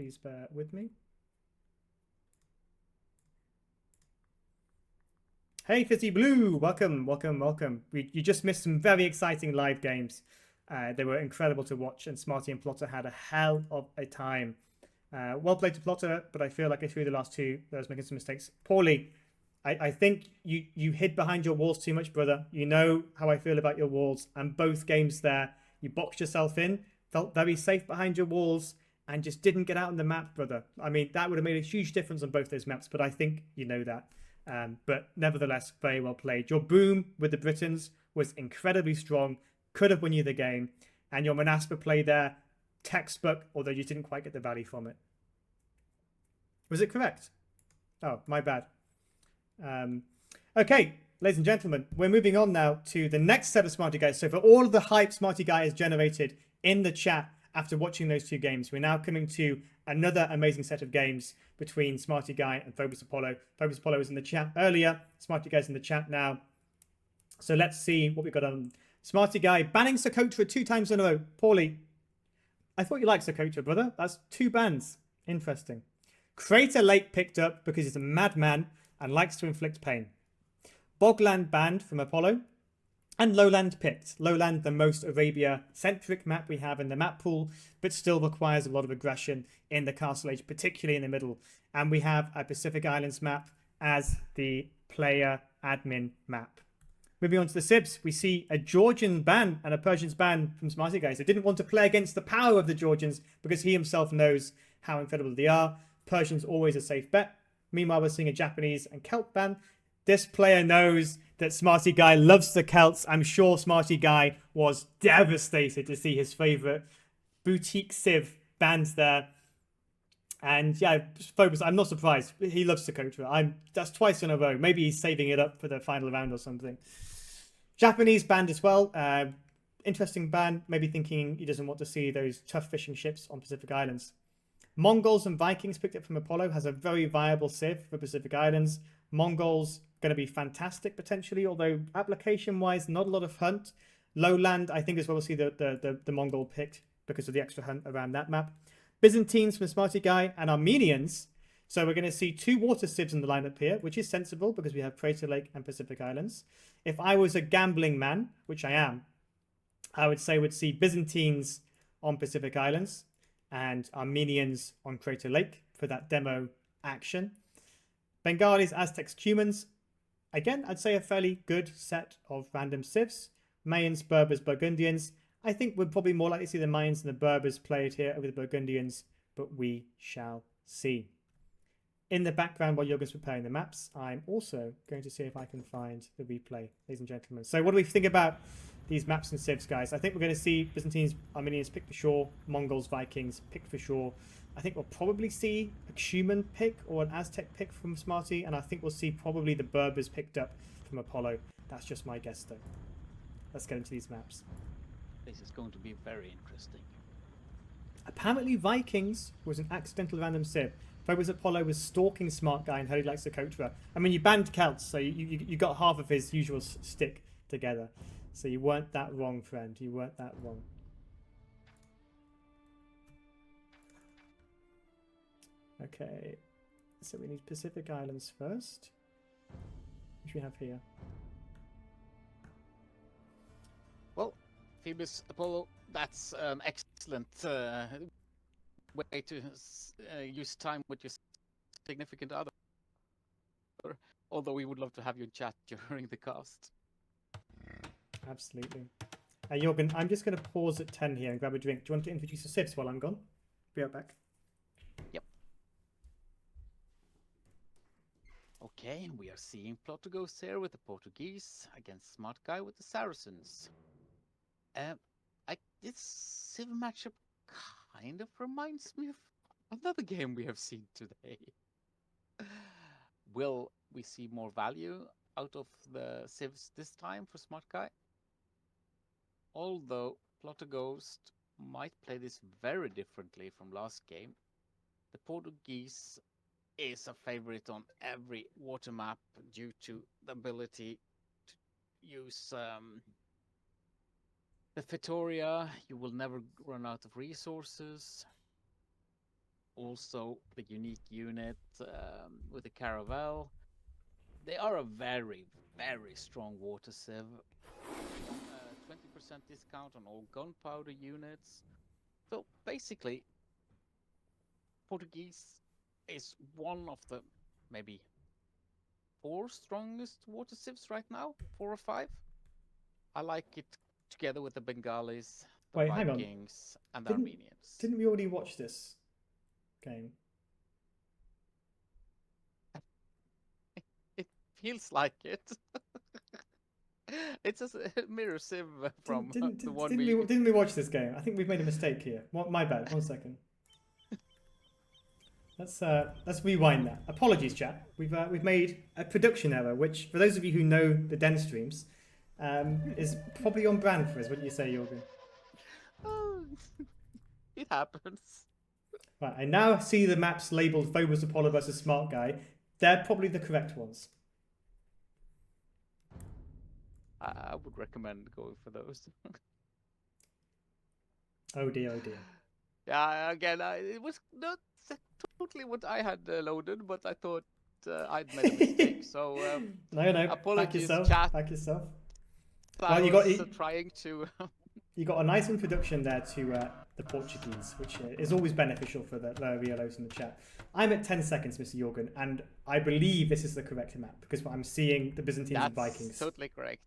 Please bear with me. Hey, Fizzy Blue, welcome, welcome, welcome. You just missed some very exciting live games. They were incredible to watch, and Smarty and Plotter had a hell of a time. Well played to Plotter, but I feel like I threw the last two. I was making some mistakes. Poorly. I think you hid behind your walls too much, brother. You know how I feel about your walls. And both games there, you boxed yourself in, felt very safe behind your walls, and just didn't get out on the map, brother. I mean, that would have made a huge difference on both those maps, but I think you know that. But nevertheless, very well played. Your boom with the Britons was incredibly strong, could have won you the game. And your Monaspa play there, textbook, although you didn't quite get the value from it. Was it correct? Oh, my bad. Okay, ladies and gentlemen, we're moving on now to the next set of Smarty Guys. So for all of the hype Smarty Guy has generated in the chat after watching those two games, we're now coming to another amazing set of games between Smarty Guy and Phobos Apollo. Phobos Apollo was in the chat earlier. Smarty Guy's in the chat now. So let's see what we got on. Smarty Guy banning Socotra 2 times in a row. Poorly. I thought you liked Socotra, brother. That's 2 bans. Interesting. Crater Lake picked up because he's a madman and likes to inflict pain. Bogland banned from Apollo. And Lowland picked. Lowland, the most Arabia-centric map we have in the map pool, but still requires a lot of aggression in the Castle Age, particularly in the middle. And we have a Pacific Islands map as the player admin map. Moving on to the Sibs, we see a Georgian ban and a Persians ban from Smarty Guys. They didn't want to play against the power of the Georgians because he himself knows how incredible they are. Persians always a safe bet. Meanwhile, we're seeing a Japanese and Celt ban. This player knows that Smarty Guy loves the Celts. I'm sure Smarty Guy was devastated to see his favorite boutique Civ banned there. And yeah, Phobos, I'm not surprised. He loves Socotra. That's twice in a row. Maybe he's saving it up for the final round or something. Japanese banned as well. Interesting ban. Maybe thinking he doesn't want to see those tough fishing ships on Pacific Islands. Mongols and Vikings picked up from Apollo. Has a very viable Civ for Pacific Islands. Mongols going to be fantastic potentially, although application-wise, not a lot of hunt. Lowland, I think, is where we'll see the Mongol picked because of the extra hunt around that map. Byzantines from Smarty Guy and Armenians. So we're going to see 2 water Civs in the lineup here, which is sensible because we have Crater Lake and Pacific Islands. If I was a gambling man, which I am, I would say we'd see Byzantines on Pacific Islands and Armenians on Crater Lake for that demo action. Bengalis, Aztecs, Cumans. Again, I'd say a fairly good set of random Civs. Mayans, Berbers, Burgundians. I think we're probably more likely to see the Mayans and the Berbers played here over the Burgundians, but we shall see. In the background, while Jürgen's preparing the maps, I'm also going to see if I can find the replay, ladies and gentlemen. So what do we think about these maps and Civs, guys? I think we're going to see Byzantines, Armenians pick for sure, Mongols, Vikings pick for sure. I think we'll probably see a Cuman pick or an Aztec pick from Smarty, and I think we'll see probably the Berbers picked up from Apollo. That's just my guess, though. Let's get into these maps. This is going to be very interesting. Apparently Vikings was an accidental random Civ. Phobos Apollo was stalking Smart Guy and heard he likes Socotra. I mean, you banned Celts, so you got half of his usual stick together. So you weren't that wrong, friend. You weren't that wrong. Okay. So we need Pacific Islands first. Which we have here. Well, Phoebus Apollo, that's an excellent way to use time with your significant other. Although we would love to have you in chat during the cast. Absolutely. Jürgen, I'm just going to pause at 10 here and grab a drink. Do you want to introduce the Civs while I'm gone? Be right back. Yep. Okay, we are seeing Plotter goes here with the Portuguese against Smart Guy with the Saracens. This Civ matchup kind of reminds me of another game we have seen today. Will we see more value out of the Civs this time for Smart Guy? Although Plotter Ghost might play this very differently from last game. The Portuguese is a favorite on every water map due to the ability to use the Fitoria. You will never run out of resources. also the unique unit with the Caravel. They are a very, very strong water sieve. 20% discount on all gunpowder units. So basically, Portuguese is one of the maybe 4 strongest water sieves right now, 4 or 5. I like it together with the Bengalis, the Wait, hang on. Vikings, and the Didn't- Armenians. Didn't we already watch this game? It feels like it. It's a mirror sieve from the one Didn't we watch this game? I think we've made a mistake here. My bad. 1 second. Let's rewind that. Apologies, chat. We've made a production error, which for those of you who know the Den streams, is probably on brand for us. Wouldn't you say, Jorgen? Oh, it happens. Right. I now see the maps labelled Phobos, Apollo versus Smarttguyy. They're probably the correct ones. I would recommend going for those. Oh dear, oh dear. Yeah, again, it was not totally what I had loaded, but I thought I'd made a mistake. So No. apologies, Back yourself. chat. Back yourself. I Well, was trying to. You got a nice introduction there to the Portuguese, which is always beneficial for the Riolos in the chat. I'm at 10 seconds, Mr. Jorgen, and I believe this is the correct map because I'm seeing the Byzantines and Vikings. That's totally correct.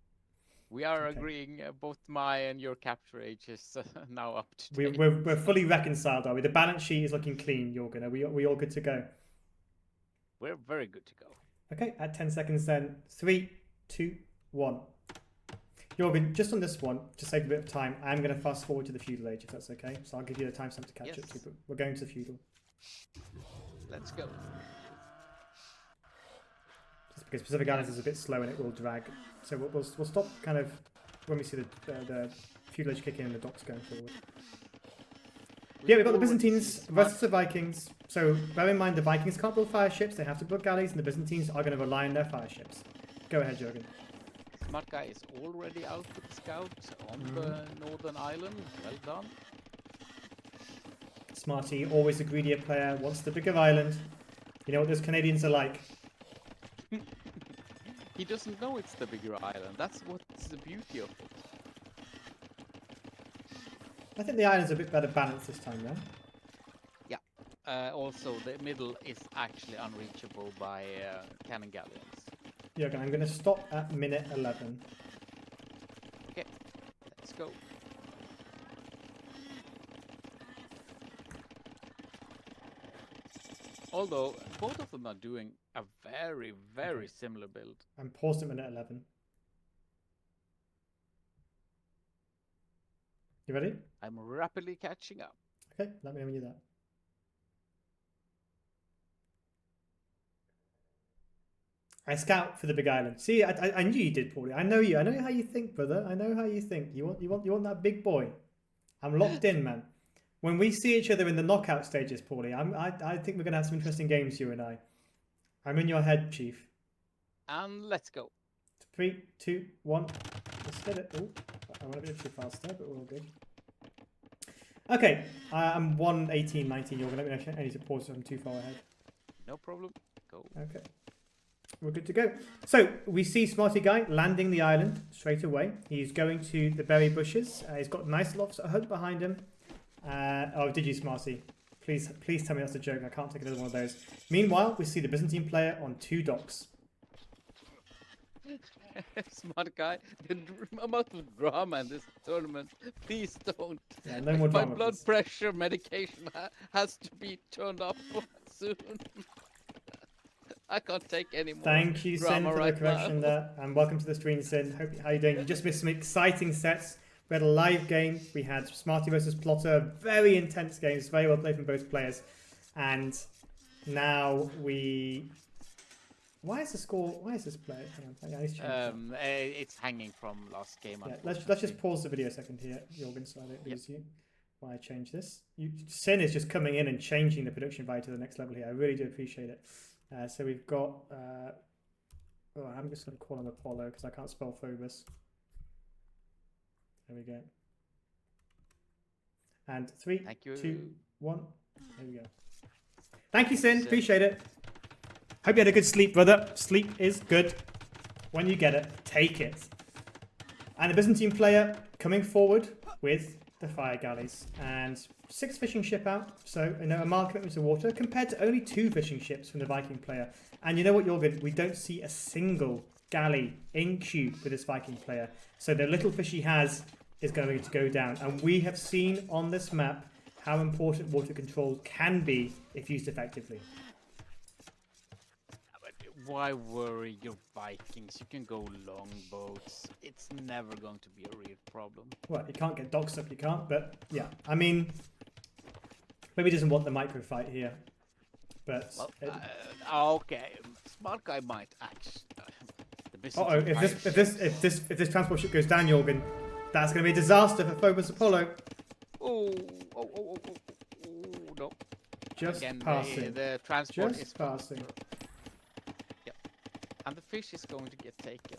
We are Okay. agreeing. Both my and your capture age is now up to date. We're fully reconciled, are we? The balance sheet is looking clean, Jorgen. Are we all good to go? We're very good to go. Okay, at 10 seconds then. 3, 2, 1. Jorgen, just on this one, to save a bit of time, I'm going to fast forward to the feudal age, if that's okay. So I'll give you the timestamp to catch up to, but we're going to the feudal. Let's go. Just because Pacific Islands is a bit slow and it will drag. So we'll stop kind of when we see the feudal age kicking and the docks going forward. Yeah, we've got the Byzantines versus the Vikings. So bear in mind the Vikings can't build fire ships, they have to build galleys, and the Byzantines are going to rely on their fire ships. Go ahead, Jorgen. Smarttguyy is already out with the scout on the northern island. Well done. Smarty, always a greedier player, wants the bigger island. You know what those Canadians are like. He doesn't know it's the bigger island. That's what's the beauty of it. I think the island's a bit better balanced this time, though. Yeah. Also, the middle is actually unreachable by cannon galleons. Jorgen, I'm going to stop at minute 11. Okay, let's go. Although both of them are doing a very, very similar build. I'm paused at minute 11. You ready? I'm rapidly catching up. Okay, let me know when you're there. I scout for the big island. See, I knew you did, Paulie. I know you. I know how you think, brother. I know how you think. You want that big boy. I'm locked in, man. When we see each other in the knockout stages, Paulie, I think we're gonna have some interesting games, you and I. I'm in your head, Chief. And let's go. 3, 2, 1. Let's get it. Oh, I want to be a bit too fast there, but we're all good. Okay, I'm 1:18:19. You're gonna let me know if I need to pause if I'm too far ahead. No problem. Go. Okay. We're good to go. So we see Smarttguyy landing the island straight away. He's going to the berry bushes. He's got nice lofts at hut behind him. Oh, did you, Smarty? Please tell me that's a joke. I can't take another one of those. Meanwhile, we see the Byzantine player on 2 docks. Smarttguyy, the amount of drama in this tournament. Please don't. Yeah, no more drama. My blood please. pressure medication has to be turned up soon. I can't take any more. Thank you, Sin, drama for right the correction there. And welcome to the stream, Sin. How you doing? You just missed some exciting sets. We had a live game. We had Smarty versus Plotter. Very intense games. Very well played from both players. And now we... Why is the score... Why is this play? Hang on. I need to change that. It's hanging from last game. Yeah, let's just pause the video a second here, Jorgen, so I don't lose you while I change this. Sin is just coming in and changing the production value to the next level here. I really do appreciate it. So we've got... I'm just going to call him Apollo because I can't spell Phobos. There we go. And 3, 2, 1. There we go. Thank you, Sin. So- Appreciate it. Hope you had a good sleep, brother. Sleep is good. When you get it, take it. And the Byzantine player coming forward with the fire galleys. And 6 fishing ship out. So, a mild commitment to water compared to only 2 fishing ships from the Viking player. And you know what, Jorgen? We don't see a single galley in queue for this Viking player. So the little fish he has is going to go down. And we have seen on this map how important water control can be if used effectively. But why worry your Vikings? You can go longboats. It's never going to be a real problem. Well, you can't get docks up, you can't. But yeah, I mean, maybe he doesn't want the micro fight here. But Well, it, okay, Smarttguyy might act. The uh-oh, Byzantine if this transport ship goes down, Jorgen, that's going to be a disaster for Phobos Apollo. Oh, no. Just Again, passing. the transport Just is passing. Yeah. And the fish is going to get taken.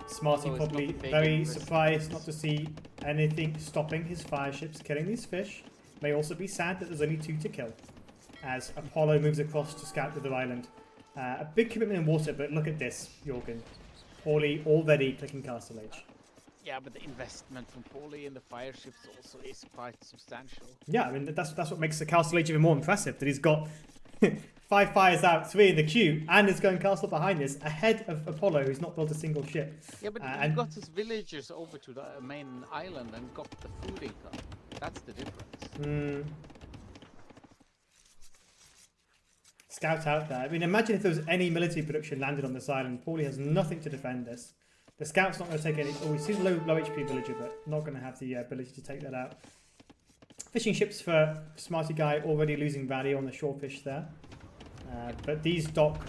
Smarty So it's probably not taking very risks. surprised not to see anything stopping his fire ships killing these fish. May also be sad that there's only 2 to kill. As Apollo moves across to scout the island. A big commitment in water, but look at this, Jorgen. Paulie already clicking Castle Age. Yeah, but the investment from Paulie in the fire ships also is quite substantial. Yeah, I mean, that's what makes the Castle Age even more impressive. That he's got 5 fires out, 3 in the queue, and is going castle behind this, ahead of Apollo, who's not built a single ship. Yeah, but he and got his villagers over to the main island and got the food income. That's the difference. Scout out there. I mean, imagine if there was any military production landed on this island. Paulie has nothing to defend this. The scout's not going to take any. Oh, we see the low HP villager, but not going to have the ability to take that out. Fishing ships for Smarttguyy already losing value on the shorefish there. But this dock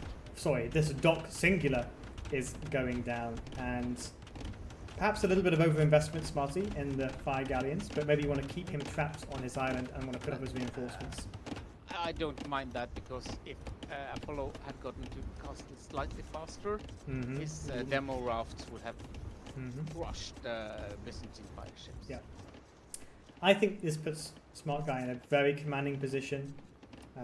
singular is going down, and perhaps a little bit of overinvestment, Smarty, in the fire galleons. But maybe you want to keep him trapped on his island and want to put up his reinforcements. I don't mind that because if Apollo had gotten to castle slightly faster, his demo rafts would have crushed Byzantine fire ships. Yeah. I think this puts Smarttguyy in a very commanding position.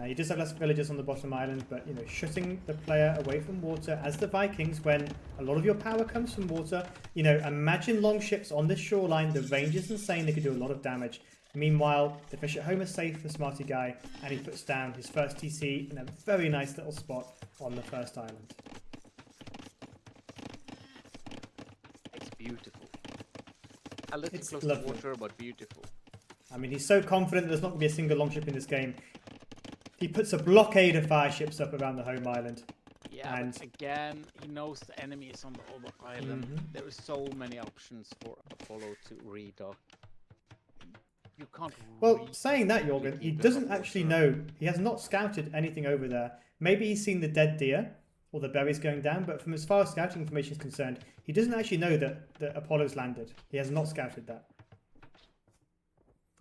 He does have less villagers on the bottom island, but shutting the player away from water, as the Vikings, when a lot of your power comes from water. Imagine long ships on this shoreline. The range is insane. They could do a lot of damage. Meanwhile, the fish at home is safe for Smarttguyy, and he puts down his first TC in a very nice little spot on the first island. It's beautiful. A little It's close lovely. to water, but beautiful. I mean, he's so confident there's not going to be a single long ship in this game. He puts a blockade of fire ships up around the home island. Yeah, And- but again, he knows the enemy is on the other island. There is so many options for Apollo to redock. You can't. Well, saying that, really Jorgen, he keep them doesn't up actually water. know. He has not scouted anything over there. Maybe he's seen the dead deer or the berries going down, but from as far as scouting information is concerned, he doesn't actually know that Apollo's landed. He has not scouted that.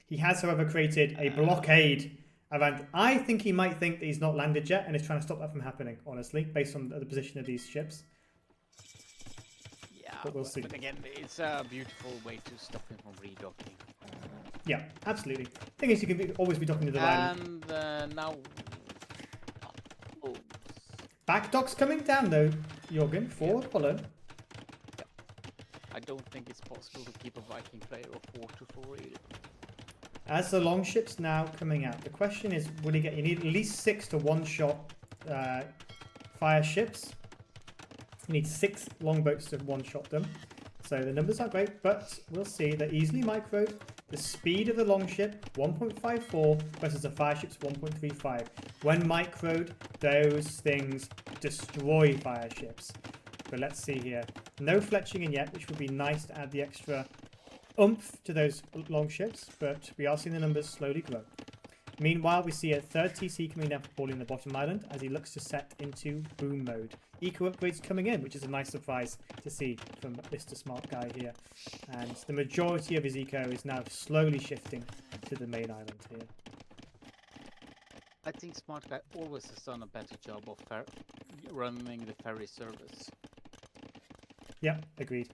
He has, however, created a blockade around. I think he might think that he's not landed yet and is trying to stop that from happening, honestly, based on the position of these ships. Yeah, But we'll see. But again, it's a beautiful way to stop him from redocking. Yeah, absolutely. Thing is, you can always be docking to the island. And now. Oh. Back docks coming down, though, Jorgen, for Apollo. I don't think it's possible to keep a Viking player off water for real. As the long ships now coming out, the question is, will he get? You need at least 6 to one-shot fire ships. You need 6 longboats to one-shot them. So the numbers aren't great, but we'll see. They're easily microed. The speed of the longship, 1.54 versus the fire ship's 1.35. When microed, those things destroy fire ships. But let's see here. No fletching in yet, which would be nice to add the extra oomph to those long ships, but we are seeing the numbers slowly grow. Meanwhile, we see a third TC coming down for Paulie in the bottom island as he looks to set into boom mode. Eco upgrades coming in, which is a nice surprise to see from Mr. Smarttguyy here. And the majority of his eco is now slowly shifting to the main island here. I think Smarttguyy always has done a better job of running the ferry service. Yeah, agreed.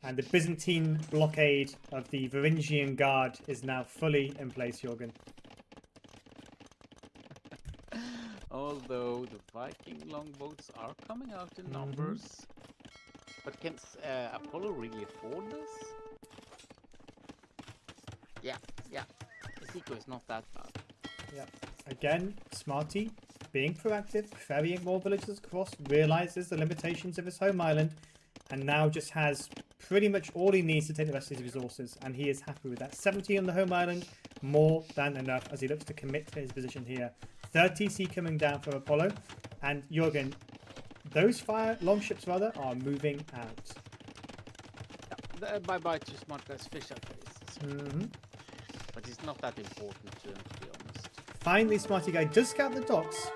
And the Byzantine blockade of the Varangian Guard is now fully in place, Jorgen. the Viking longboats are coming out in numbers. But can Apollo really afford this? Yeah. Seiko is not that bad. Yeah. Again, Smarty being proactive, ferrying more villagers across, realizes the limitations of his home island, and now just has pretty much all he needs to take the rest of his resources, and he is happy with that. 70 on the home island, more than enough as he looks to commit to his position here. 30 TC coming down from Apollo, and Jürgen, those longships rather are moving out. Yeah, bye-bye to Smartguy's fisher faces. But it's not that important to him, to be honest. Finally, Smarttguyy does scout the docks.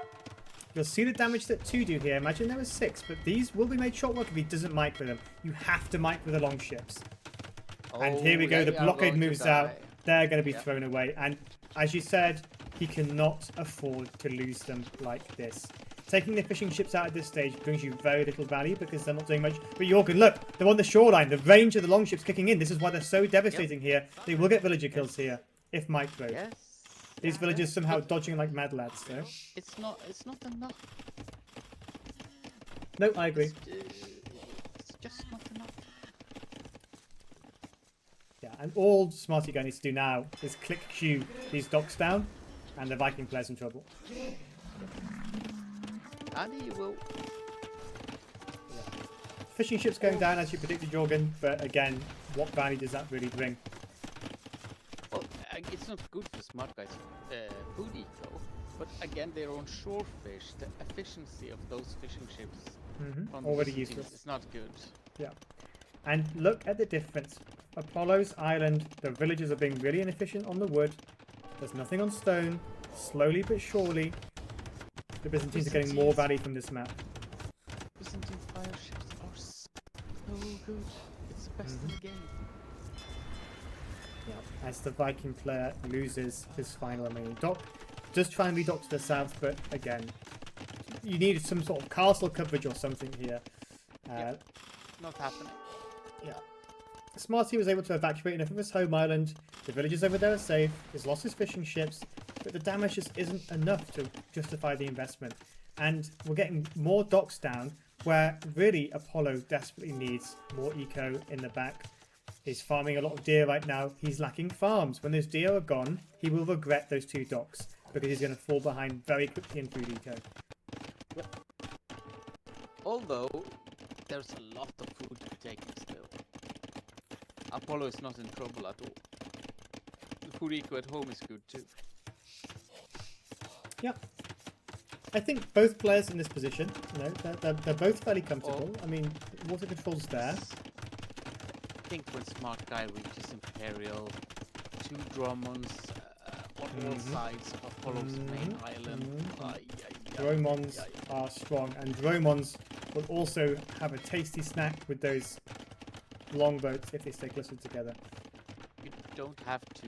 You'll see the damage that 2 do here. Imagine there was 6, but these will be made short work if he doesn't micro them. You have to micro the longships. And here we go, the blockade moves out. They're going to be thrown away. And as you said, he cannot afford to lose them like this. Taking the fishing ships out at this stage brings you very little value because they're not doing much. But Jürgen, look, they're on the shoreline. The range of the longships kicking in. This is why they're so devastating here. They will get villager kills here if microed. Yes. These villagers somehow dodging like mad lads, though. It's not enough. No, I agree. It's just not enough. Yeah, and all Smarttguyy needs to do now is click Q these docks down, and the Viking player's in trouble. And he will. Fishing ships going down as you predicted, Jürgen, but again, what value does that really bring? Well, it's not good for Smartguy's food eco, but again, they're on shore fish. The efficiency of those fishing ships Already useless. It's not good. Yeah. And look at the difference. Apollo's island, the villagers are being really inefficient on the wood. There's nothing on stone. Slowly but surely, the Byzantines are getting more value from this map. Byzantine fire ships are so good. It's the best in the game. Yeah. As the Viking player loses his final remaining dock. Does try and redock to the south, but again, you needed some sort of castle coverage or something here. Not happening. Yeah. Smarty was able to evacuate enough of his home island. The villagers over there are safe. He's lost his fishing ships, but the damage just isn't enough to justify the investment. And we're getting more docks down, where really Apollo desperately needs more eco in the back. He's farming a lot of deer right now. He's lacking farms. When those deer are gone, he will regret those 2 docks because he's going to fall behind very quickly in food eco. Although there's a lot of food to be taken still. Apollo is not in trouble at all. The food eco at home is good too. Yeah. I think both players in this position, you know, they're both fairly comfortable. I mean, water control's there. I think when Smarttguyy reaches Imperial, 2 Dromons on all sides of Apollo's main island. Dromons are strong, and Dromons will also have a tasty snack with those longboats if they stay clustered together. You don't have to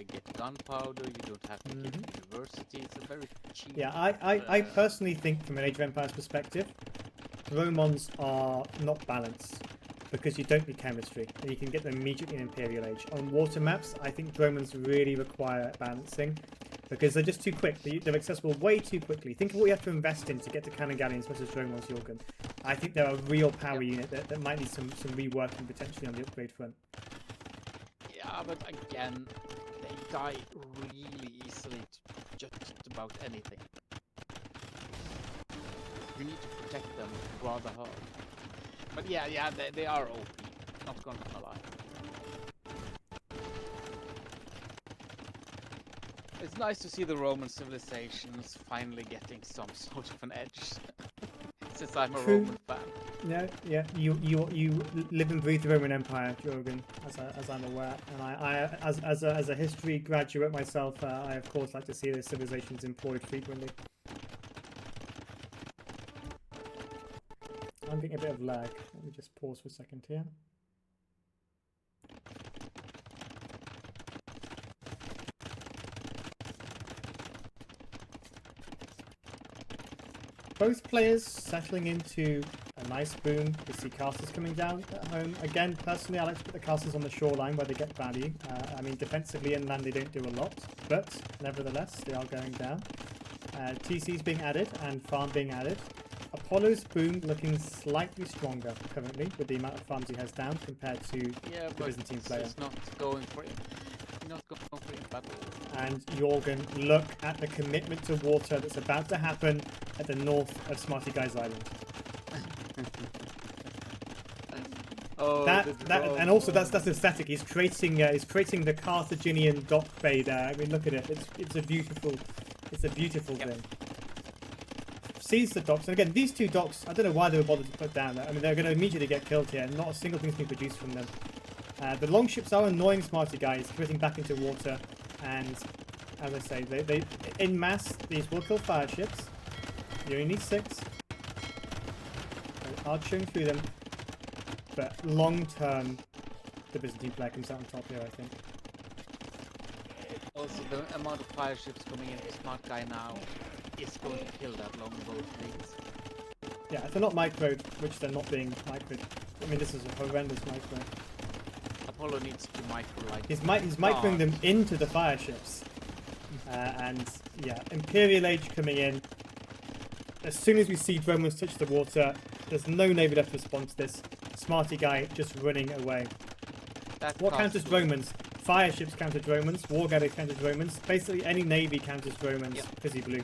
get gunpowder, you don't have to get university, it's a very cheap... Yeah, I personally think from an Age of Empires perspective, Dromons are not balanced because you don't need chemistry and you can get them immediately in Imperial Age. On water maps, I think Dromons really require balancing because they're just too quick. They're accessible way too quickly. Think of what you have to invest in to get to cannon galleons versus Dromons, Jürgen. I think they're a real power unit that might need some reworking potentially on the upgrade front. Yeah, but again, they die really easily to just about anything. You need to protect them rather hard. But yeah, they are OP, not gonna lie. It's nice to see the Roman civilizations finally getting some sort of an edge. Since I'm a Roman fan. No, yeah, you live and breathe the Roman Empire, Jürgen, as I'm aware, and I as a history graduate myself, I of course like to see those civilizations employed frequently. I'm getting a bit of lag. Let me just pause for a second here. Both players settling into a nice boom. We see castles coming down at home. Again, personally, I like to put the castles on the shoreline where they get value. I mean, defensively inland they don't do a lot, but nevertheless, they are going down. TC's being added and farm being added. Apollo's boom looking slightly stronger currently with the amount of farms he has down compared to the Byzantine player. He's not going for it. Not going for it battle. And Jorgen, look at the commitment to water that's about to happen at the north of Smarttguy's island. Oh, and also that's aesthetic. He's creating the Carthaginian dock bay there. I mean, look at it. It's a beautiful thing. Sees the docks, and again, these two docks, I don't know why they were bothered to put down there. I mean, they're going to immediately get killed here. Not a single thing's been produced from them. The longships are annoying Smarttguyy, committing back into water, and as I say, they in mass these will kill fire ships. You only need 6. They are chewing through them, but long term, the Byzantine player comes out on top here, I think. Also, the amount of fire ships coming into Smarttguyy now is going to kill that longbow fleet. Yeah, if they're not microed, which they're not being microed. I mean, this is a horrendous micro. Apollo needs to micro like. He's microing them into the fire ships. And yeah, Imperial Age coming in. As soon as we see Romans touch the water, there's no navy left to respond to this. Smarttguyy just running away. What counters Romans? Fire ships counter Romans, war galleys counter Romans, basically any navy counters Romans, fizzy blue.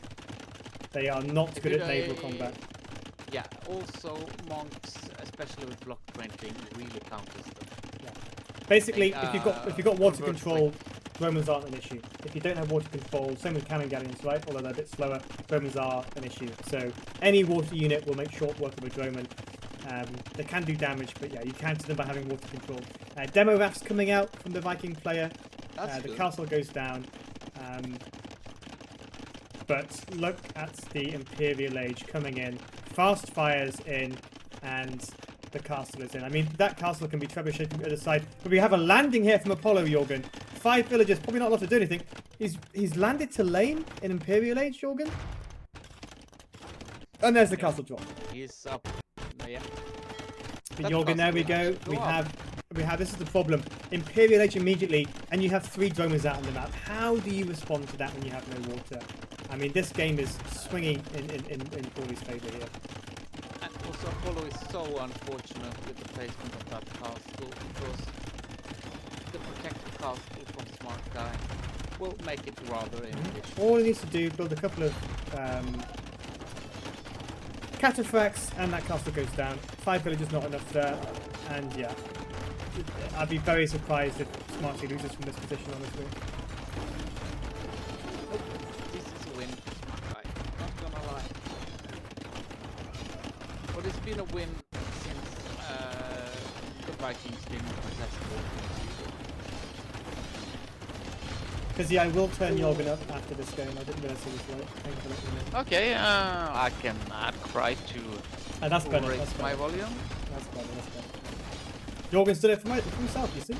They are not good at naval combat. Yeah, also monks, especially with block printing, really counters them. Yeah. Basically, if you've got water control, Romans aren't an issue. If you don't have water control, same with cannon galleons, right? Although they're a bit slower, Romans are an issue. So any water unit will make short work of a Roman. They can do damage, but yeah, you counter them by having water control. Demo rafts coming out from the Viking player. The castle goes down. But look at the Imperial Age coming in. Fast fires in, and the castle is in. I mean, that castle can be trebucheted from the other side. But we have a landing here from Apollo, Jorgen. 5 villagers, probably not allowed to do anything. He's landed to lane in Imperial Age, Jorgen. And there's the castle drop. He's up. Yeah. But Jorgen, there we go. We have this is the problem. Imperial Age immediately, and you have 3 Romans out on the map. How do you respond to that when you have no water? I mean, this game is swinging in Corley's favour here. And also, Apollo is so unfortunate with the placement of that castle, because the protected castle from Smarttguyy will make it rather inefficient. All he needs to do, build a couple of cataphracts, and that castle goes down. 5 villages, not enough there, and yeah. I'd be very surprised if Smarttguyy loses from this position, honestly. This is a win for Smarttguyy, not gonna lie. But it's been a win since the Vikings didn't possess the water. Because yeah, I will turn Jorgen up after this game. I didn't realize it was late. Thank you for letting me know. Okay, I can add cry to That's better. raise That's better. my volume. That's better. That's better. Jorgen's done it for himself, you see?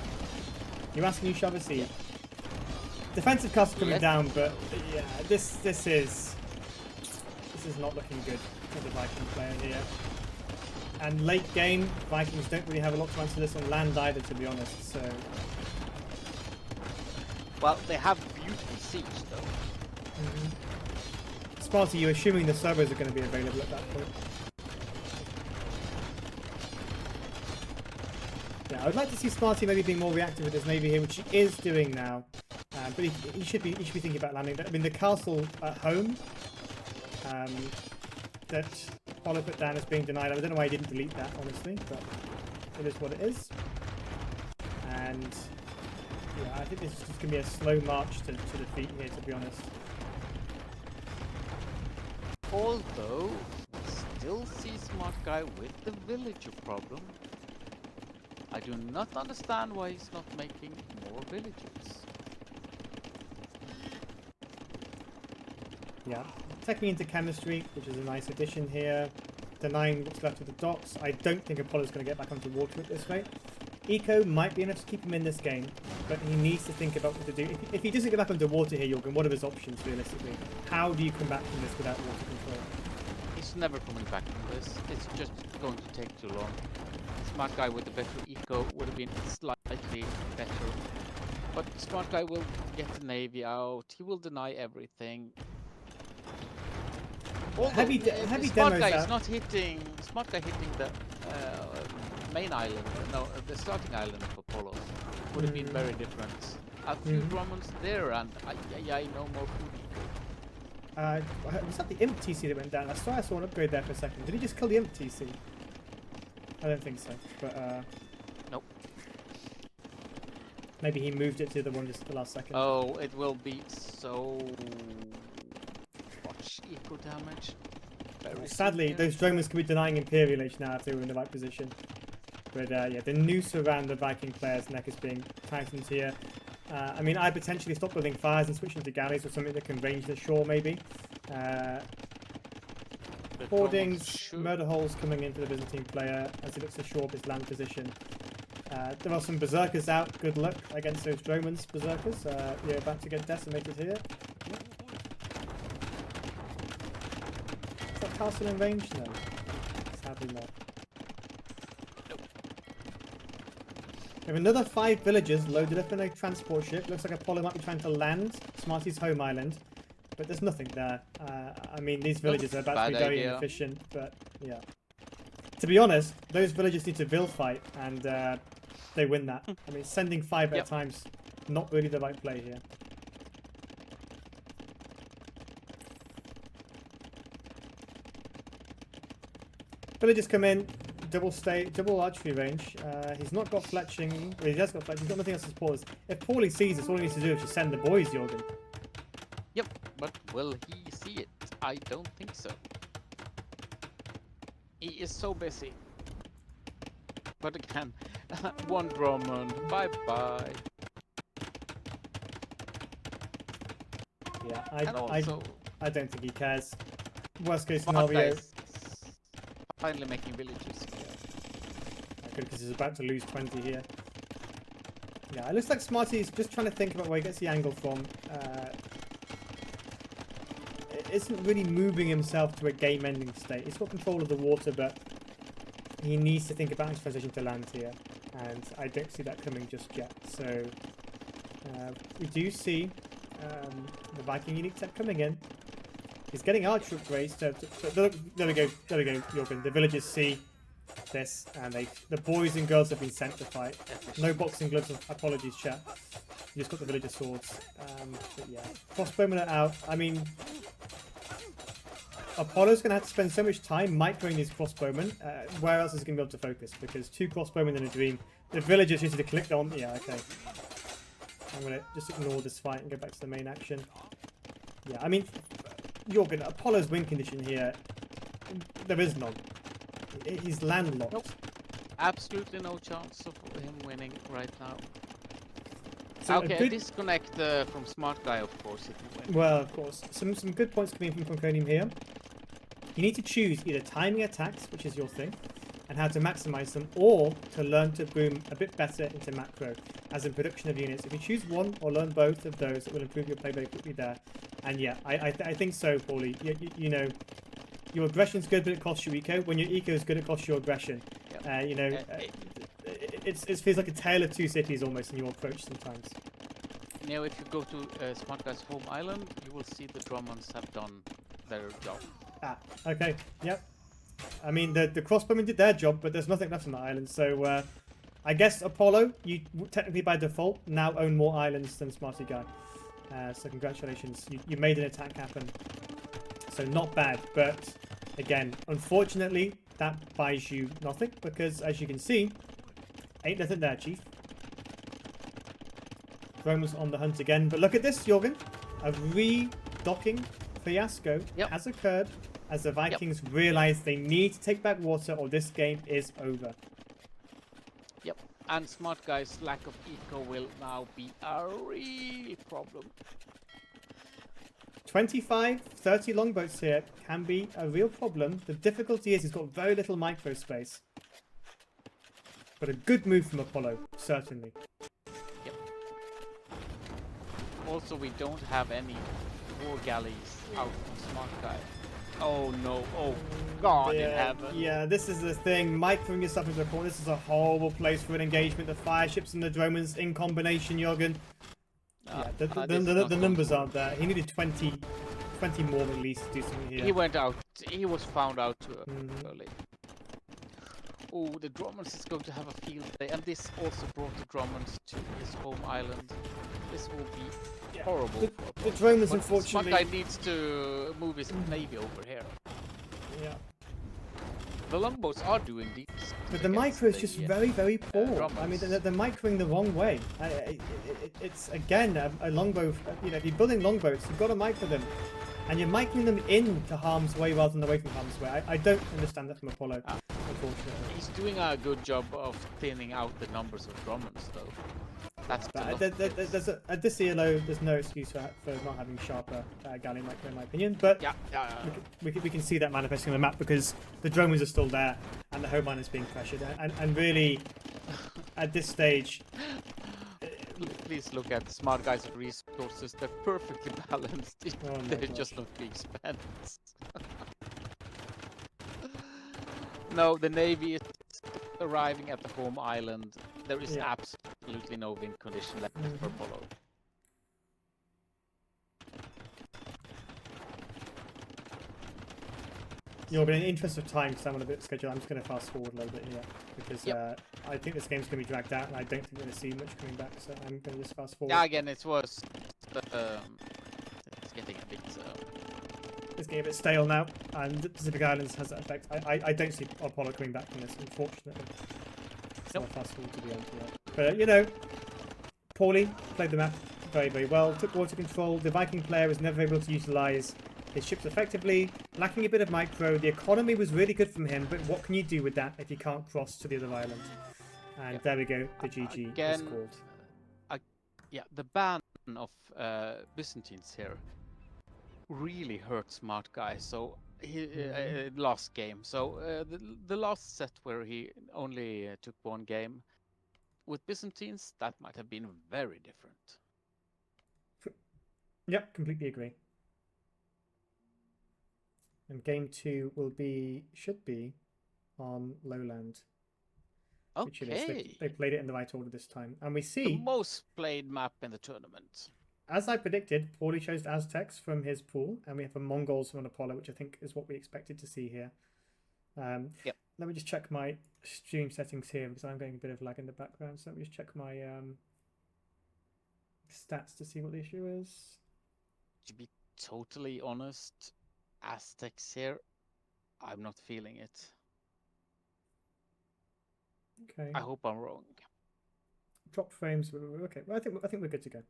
You're asking, you shall receive. Defensive castle coming down, but yeah, this is not looking good for the Viking player here. And late game, Vikings don't really have a lot to answer this on land either, to be honest. So, Well, they have beautiful siege though. Sparty, you're assuming the servers are going to be available at that point. Yeah, I would like to see Sparty maybe being more reactive with his navy here, which he is doing now. But he should be thinking about landing. I mean, the castle at home that Apollo put down is being denied. I don't know why he didn't delete that, honestly, but it is what it is. And yeah, I think this is just going to be a slow march to defeat here, to be honest. Although, we still see Smarttguyy with the villager problem. I do not understand why he's not making more villagers. Yeah, taking into chemistry, which is a nice addition here. Denying what's left of the docks. I don't think Apollo's going to get back onto water at this rate. Eco might be enough to keep him in this game, but he needs to think about what to do. If he doesn't get back under water here, Jorgen, what are his options realistically? How do you come back from this without water control? He's never coming back from this. It's just going to take too long. Smarttguyy with the better eco would have been slightly better. But Smarttguyy will get the navy out. He will deny everything. Although, heavy demos Smarttguyy out. is not hitting. Smarttguyy hitting the main island. No, the starting island of Apollo would have been very different. A few Drummonds there, and no more food. Was that the Imp TC that went down? I saw an upgrade there for a second. Did he just kill the Imp TC? I don't think so, but Nope. maybe he moved it to the one just at the last second. Oh, it will be so much eco damage. Very Sadly, soon. those Dromers can be denying Imperial Age now if they were in the right position. But yeah, the noose around the Viking player's neck is being tightened here. I mean, I potentially stop building fires and switch into galleys or something that can range the shore, maybe. Hoardings, murder holes coming into the Byzantine player as he looks to shore up his land position. There are some berserkers out. Good luck against those Dromans berserkers. You're about to get decimated here. Is that castle in range? No. Sadly not. We have another 5 villagers loaded up in a transport ship. Looks like Apollo might be trying to land Smarty's home island, but there's nothing there. I mean, these villagers are about to be very inefficient, but yeah. To be honest, those villagers need to Vil fight, and they win that. I mean, sending 5 at a time's not really the right play here. Villagers come in. Double archery range. He's not got fletching. Well, he has got fletching. He's got nothing else to support us. If Paulie sees us, all he needs to do is just send the boys, Jorgen. Yep, but will he see it? I don't think so. He is so busy. But again, one Drummond. Bye bye. Yeah, I don't think he cares. Worst case scenario. Finally making villagers. Good, because he's about to lose 20 here. Yeah, it looks like Smarty's just trying to think about where he gets the angle from. It isn't really moving himself to a game-ending state. He's got control of the water, but he needs to think about his transition to land here. And I don't see that coming just yet. So we do see the Viking unique tech coming in. He's getting archer upgrades. There we go, Jorgen. The villagers see this, and the boys and girls have been sent to fight. No boxing gloves, apologies, chat. You just got the villager swords. But yeah, crossbowmen are out. I mean, Apollo's going to have to spend so much time microing these crossbowmen. Where else is he going to be able to focus? Because 2 crossbowmen in a dream. The villagers just need to click on. Yeah, okay. I'm going to just ignore this fight and go back to the main action. Yeah, I mean, Jorgen, Apollo's win condition here, there is none. He's landlocked. Nope. Absolutely no chance of him winning right now. So okay, disconnect from Smarttguyy, of course, if you win. Well, of course. Some good points coming from Conconium here. You need to choose either timing attacks, which is your thing, and how to maximize them, or to learn to boom a bit better into macro, as in production of units. If you choose one or learn both of those, it will improve your play very quickly there. And yeah, I think so, Paulie. You know, your aggression's good, but it costs you eco. When your eco is good, it costs you aggression. Yep. You know, it feels like a tale of 2 cities almost in your approach sometimes. Now, if you go to Smartguyy's home island, you will see the Drummonds have done their job. Ah, okay, yep. I mean, the crossbowmen did their job, but there's nothing left on that island. So I guess Apollo, you technically by default now own more islands than Smarttguyy. So congratulations, you made an attack happen. So not bad, but again, unfortunately, that buys you nothing because, as you can see, ain't nothing there, Chief. Rome's on the hunt again, but look at this, Jorgen. A redocking fiasco has occurred as the Vikings realize they need to take back water or this game is over. Yep, and Smarttguyy's lack of eco will now be a real problem. 25, 30 longboats here can be a real problem. The difficulty is he's got very little micro space. But a good move from Apollo, certainly. Yep. Also, we don't have any war galleys out from Smarttguyy. Oh no, oh God in heaven. Yeah, this is the thing. Microing yourself into a corner. This is a horrible place for an engagement. The fire ships and the Dromans in combination, Jorgen. Yeah, the numbers aren't there. He needed 20 plenty more at least to do something here. He went out. He was found out too Mhm. early. Oh, the Drummers is going to have a field day, and this also brought the Drummers to his home island. This will be horrible. The drone is But unfortunately. Smarttguyy needs to move his navy over here. Yeah. The longboats are doing these. But the micro is just very, very poor. I mean, Drummers. they're microing the wrong way. It's again a longbow. You know, if you're building longboats, you've got to micro them, and you're microing them into harm's way rather than away from harm's way. I don't understand that from Apollo, unfortunately. He's doing a good job of thinning out the numbers of Drummers, though. That's At this ELO, there's no excuse for not having sharper galley micro, in my opinion. But we can see that manifesting on the map because the drones are still there and the home line is being pressured. And really, at this stage, Please look at Smarttguy's resources. They're perfectly balanced. They're just not being spent. No, the navy is arriving at the home island. There is absolutely no wind condition left for Apollo. But in the interest of time, because I'm on a bit of schedule, I'm just going to fast forward a little bit here because I think this game's going to be dragged out, and I don't think we're going to see much coming back. So I'm going to just fast forward. Yeah, again, it was. It's getting a bit. It's getting a bit stale now, and the Pacific Islands has that effect. I don't see Apollo coming back from this, unfortunately. So I'll fast forward to the end here. But, you know, Paulie played the map very, very well, took water control. The Viking player was never able to utilise his ships effectively, lacking a bit of micro. The economy was really good from him, but what can you do with that if you can't cross to the other island? And there we go, the GG is scored. The ban of Byzantines here really hurt Smarttguyy. So he last game. So the last set where he only took one game with Byzantines, that might have been very different. Yep, completely agree. And game 2 should be on Lowland. Which it is. They played it in the right order this time. And we see the most played map in the tournament. As I predicted, Paulie chose Aztecs from his pool, and we have a Mongols from an Apollo, which I think is what we expected to see here. Let me just check my stream settings here because I'm getting a bit of lag in the background. So let me just check my stats to see what the issue is. To be totally honest, Aztecs here, I'm not feeling it. Okay. I hope I'm wrong. Drop frames. Okay. Well, I think we're good to go.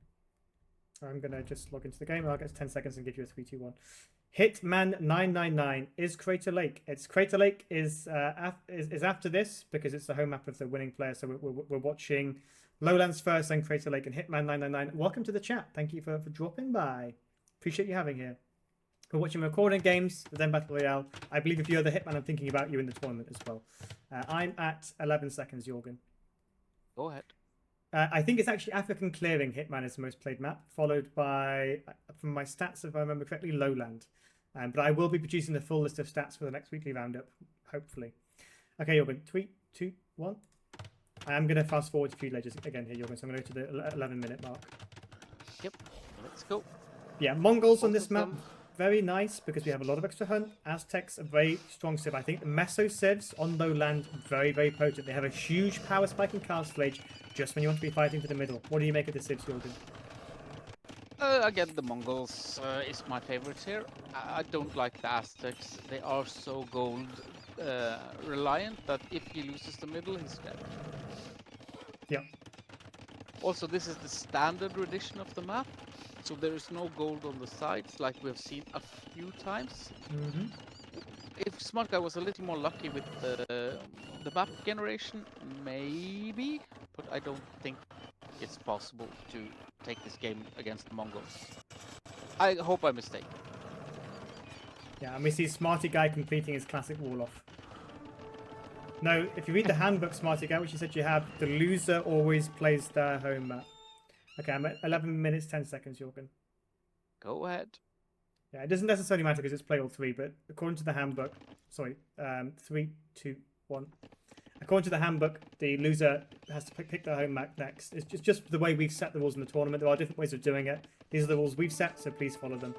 I'm gonna just log into the game. I'll get 10 seconds and give you a 3, 2, 1. Hitman 999 is Crater Lake. It's Crater Lake is after this because it's the home map of the winning player. So we're watching Lowlands first, then Crater Lake and Hitman 999. Welcome to the chat. Thank you for dropping by. Appreciate you having here. We're watching recording games, the Den Battle Royale. I believe if you're the Hitman, I'm thinking about you in the tournament as well. I'm at 11 seconds, Jorgen. Go ahead. I think it's actually African Clearing Hitman is the most played map, followed by, from my stats, if I remember correctly, Lowland. But I will be producing the full list of stats for the next weekly roundup, hopefully. Okay, Jorgen, 3, 2, 1. I am going to fast forward a few ledgers again here, Jorgen, so I'm going to go to the 11-minute mark. Yep, let's go. Yeah, Mongols on this map, very nice because we have a lot of extra hunt. Aztecs, a very strong civ. I think the Meso civs on Lowland, very, very potent. They have a huge power spike and castle age just when you want to be fighting for the middle. What do you make of the civs, Jorgen? Again, the Mongols is my favorite here. I don't like the Aztecs. They are so gold reliant that if he loses the middle, he's dead. Yeah. Also, this is the standard edition of the map, so there is no gold on the sides like we've seen a few times. If Smarttguyy was a little more lucky with the map generation, maybe, but I don't think it's possible to take this game against the Mongols. I hope I'm mistaken. Yeah, and we see Smarttguyy completing his classic wall-off. No, if you read the handbook, Smarttguyy, which you said you have, the loser always plays their home map. Okay, I'm at 11 minutes, 10 seconds, Jorgen. Go ahead. Yeah, it doesn't necessarily matter because it's play all 3, but according to the handbook, 3, 2, 1. According to the handbook, the loser has to pick their home map next. It's just the way we've set the rules in the tournament. There are different ways of doing it. These are the rules we've set, so please follow them.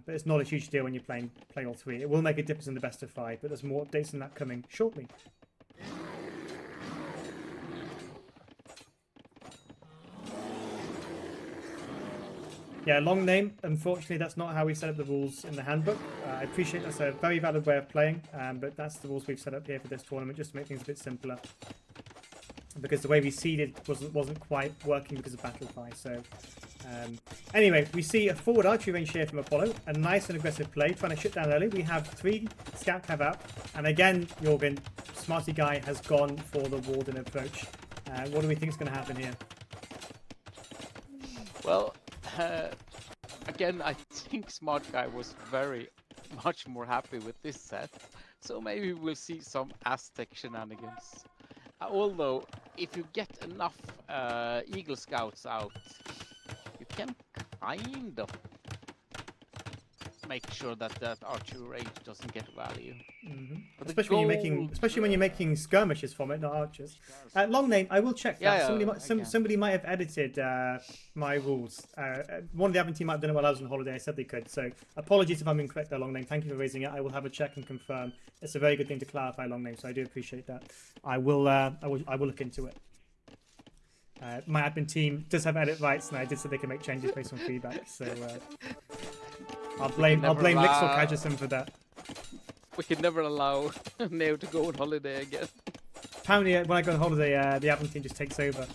But it's not a huge deal when you're playing all three. It will make a difference in the best of 5, but there's more updates than that coming shortly. Yeah, long name. Unfortunately, that's not how we set up the rules in the handbook. I appreciate that's a very valid way of playing, but that's the rules we've set up here for this tournament, just to make things a bit simpler. Because the way we seeded wasn't quite working because of Battle Cry. So, anyway, we see a forward archery range here from Apollo. A nice and aggressive play, trying to shut down early. We have 3 scout cav out, and again, Jorgen, Smarttguyy has gone for the Warden approach. What do we think is going to happen here? Well, again, I think Smarttguyy was very much more happy with this set, so maybe we'll see some Aztec shenanigans. Although, if you get enough Eagle Scouts out, you can kind of make sure that that archery range doesn't get value. Especially when you're making skirmishes from it, not archers. Long name, I will check that. Somebody might have edited my rules. One of the admin team might have done it while I was on holiday. I said they could. So apologies if I'm incorrect there, long name. Thank you for raising it. I will have a check and confirm. It's a very good thing to clarify, long name. So I do appreciate that. I will look into it. My admin team does have edit rights, and I did say they can make changes based on feedback. So I'll blame Lix or Kajison for that. We can never allow Neo to go on holiday again. Apparently, when I go on holiday, the admin team just takes over.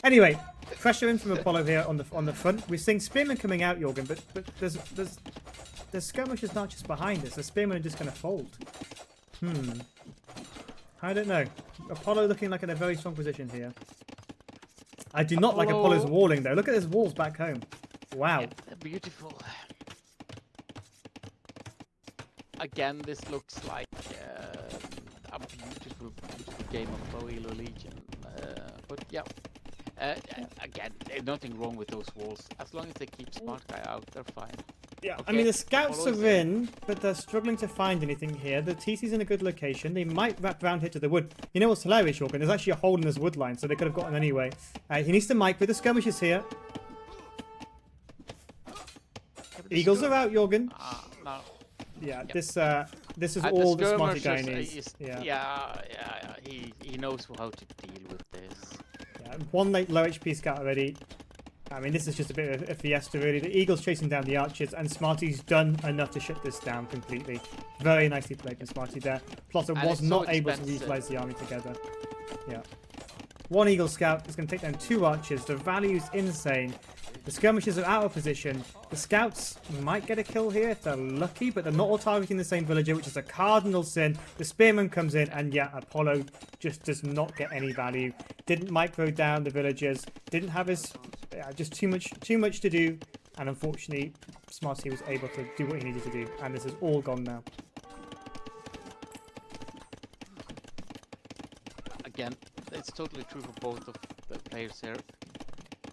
Anyway, pressure in from Apollo here on the front. We're seeing Spearmen coming out, Jorgen, but there's skirmishers not just behind us. The Spearmen are just going to fold. I don't know. Apollo looking like in a very strong position here. I do not like Apollo's walling though. Look at his walls back home. Wow. Yeah, they're beautiful. Again, this looks like a beautiful game of Loyal Legion. But yeah, again, there's nothing wrong with those walls. As long as they keep Smarttguyy out, they're fine. Yeah, okay. I mean, the scouts are in, but they're struggling to find anything here. The TC's in a good location. They might wrap around here to the wood. You know what's hilarious, Jorgen? There's actually a hole in this wood line, so they could have gotten anyway. He needs to mic with the skirmishes here. Eagles are out, Jorgen. No. Yeah, yep. This is all the Smarttguyy needs. He knows how to deal with this. Yeah, 1 late low HP scout already. I mean, this is just a bit of a fiesta, really. The Eagle's chasing down the archers, and Smarty's done enough to shut this down completely. Very nicely played from Smarty there. Plotter was not able to utilize the army together. Yeah. 1 Eagle scout is going to take down 2 archers. The value is insane. The skirmishers are out of position. The scouts might get a kill here if they're lucky, but they're not all targeting the same villager, which is a cardinal sin. The spearman comes in, and yeah, Apollo just does not get any value. Didn't micro down the villagers. Didn't have his just too much to do, and unfortunately, Smarty was able to do what he needed to do, and this is all gone now. Again, it's totally true for both of the players here.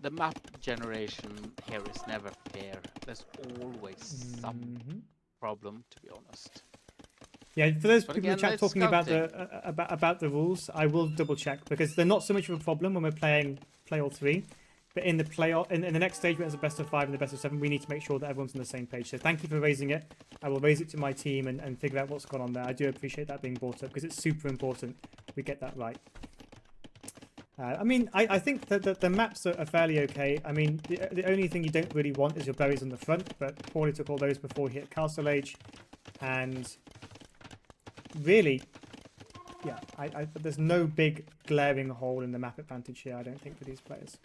The map generation here is never fair. There's always some problem, to be honest. Yeah, for those people in the chat talking about the rules, I will double check because they're not so much of a problem when we're playing play all 3. But in the playoff, in the next stage, where it's a best of 5 and the best of 7, we need to make sure that everyone's on the same page. So thank you for raising it. I will raise it to my team and figure out what's gone on there. I do appreciate that being brought up because it's super important we get that right. I mean, I think that the maps are fairly okay. I mean, the only thing you don't really want is your berries on the front, but Paulie took all those before he hit Castle Age. And really, yeah, there's no big glaring hole in the map advantage here, I don't think, for these players.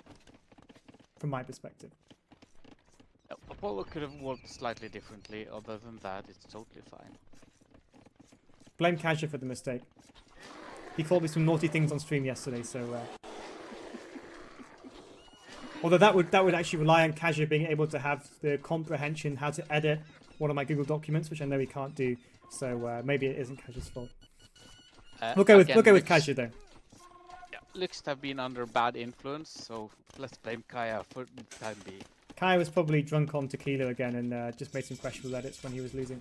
From my perspective. Apollo could have worked slightly differently. Other than that, it's totally fine. Blame Kaja for the mistake. He called me some naughty things on stream yesterday, so... Although that would actually rely on Kaja being able to have the comprehension how to edit one of my Google documents, which I know he can't do. So maybe it isn't Kaja's fault. We'll go with Kaja though. Looks have been under bad influence, so let's blame Kaya for the time being. Kaya was probably drunk on tequila again and just made some questionable edits when he was losing.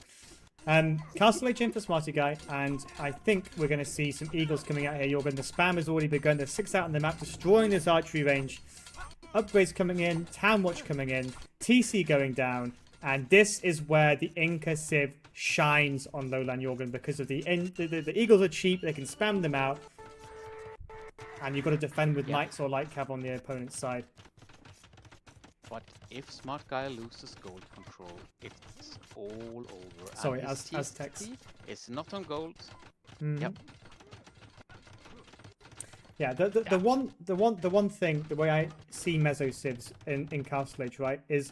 Castle Age in for Smarttguyy, and I think we're going to see some Eagles coming out here. Jorgen, the spam has already begun. There's 6 out on the map, destroying this archery range. Upgrades coming in, Town Watch coming in, TC going down. And this is where the Inca Civ shines on Lowland Jorgen because of the Eagles are cheap. They can spam them out. And you've got to defend with Knights or Light Cav on the opponent's side. But if Smarttguyy loses gold control, it's all over. Sorry, and his Aztecs. It's not on gold. Mm-hmm. Yep. Yeah, the one thing, the way I see Meso Civs in Castle Age, right, is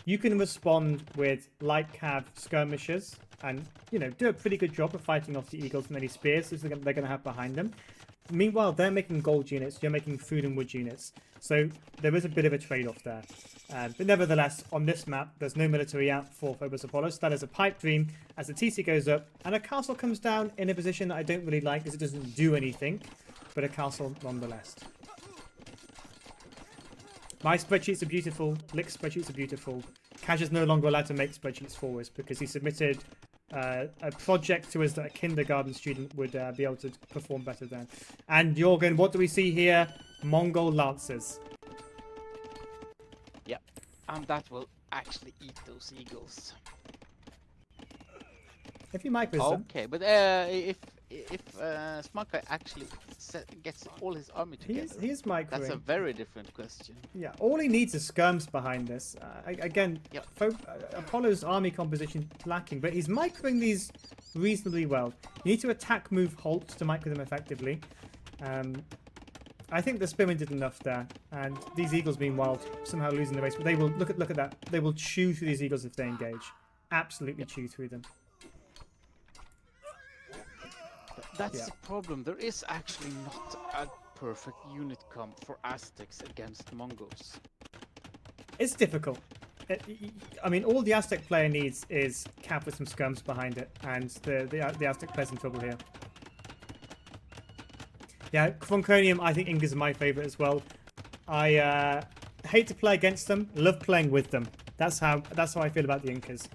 you can respond with light cav skirmishers and, you know, do a pretty good job of fighting off the Eagles and any spears they're going to have behind them. Meanwhile, they're making gold units, you're making food and wood units. So there is a bit of a trade-off there. But nevertheless, on this map, there's no military out for Phobos Apollo. So that is a pipe dream as the TC goes up. And a castle comes down in a position that I don't really like because it doesn't do anything. But a castle nonetheless. My spreadsheets are beautiful. Lick's spreadsheets are beautiful. Cash is no longer allowed to make spreadsheets for us because he submitted a project to us that a kindergarten student would be able to perform better than. And Jorgen, what do we see here? Mongol Lancers. Yep. And that will actually eat those eagles. If you might them. Okay, but if Smarttguyy actually gets all his army together, he's microing. That's a very different question. Yeah, all he needs is skirms behind this. Again, yep. Apollo's army composition lacking, but he's microing these reasonably well. You need to attack, move, halt to micro them effectively. I think the Spearmen did enough there, and these Eagles, meanwhile, somehow losing the race. But they will look at that. They will chew through these Eagles if they engage. Absolutely chew through them. That's the problem. There is actually not a perfect unit comp for Aztecs against Mongols. It's difficult. I mean, all the Aztec player needs is cap with some skirms behind it, and the Aztec player's in trouble here. Yeah, Cronconium, I think Ingas are my favourite as well. I hate to play against them, love playing with them. That's how I feel about the Incas.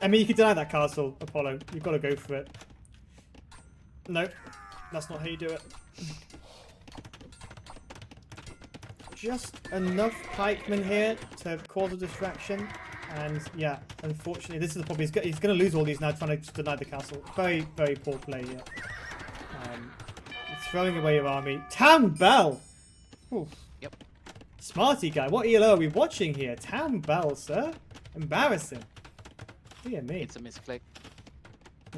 I mean, you could deny that castle, Apollo. You've got to go for it. No, that's not how you do it. Just enough pikemen here to cause a distraction. And yeah, unfortunately, this is the problem. He's going to lose all these now trying to deny the castle. Very, very poor play here. Throwing away your army. Town Bell! Oof. Yep. Smarttguyy, what ELO are we watching here? Town Bell, sir? Embarrassing. Dear me. It's a misclick.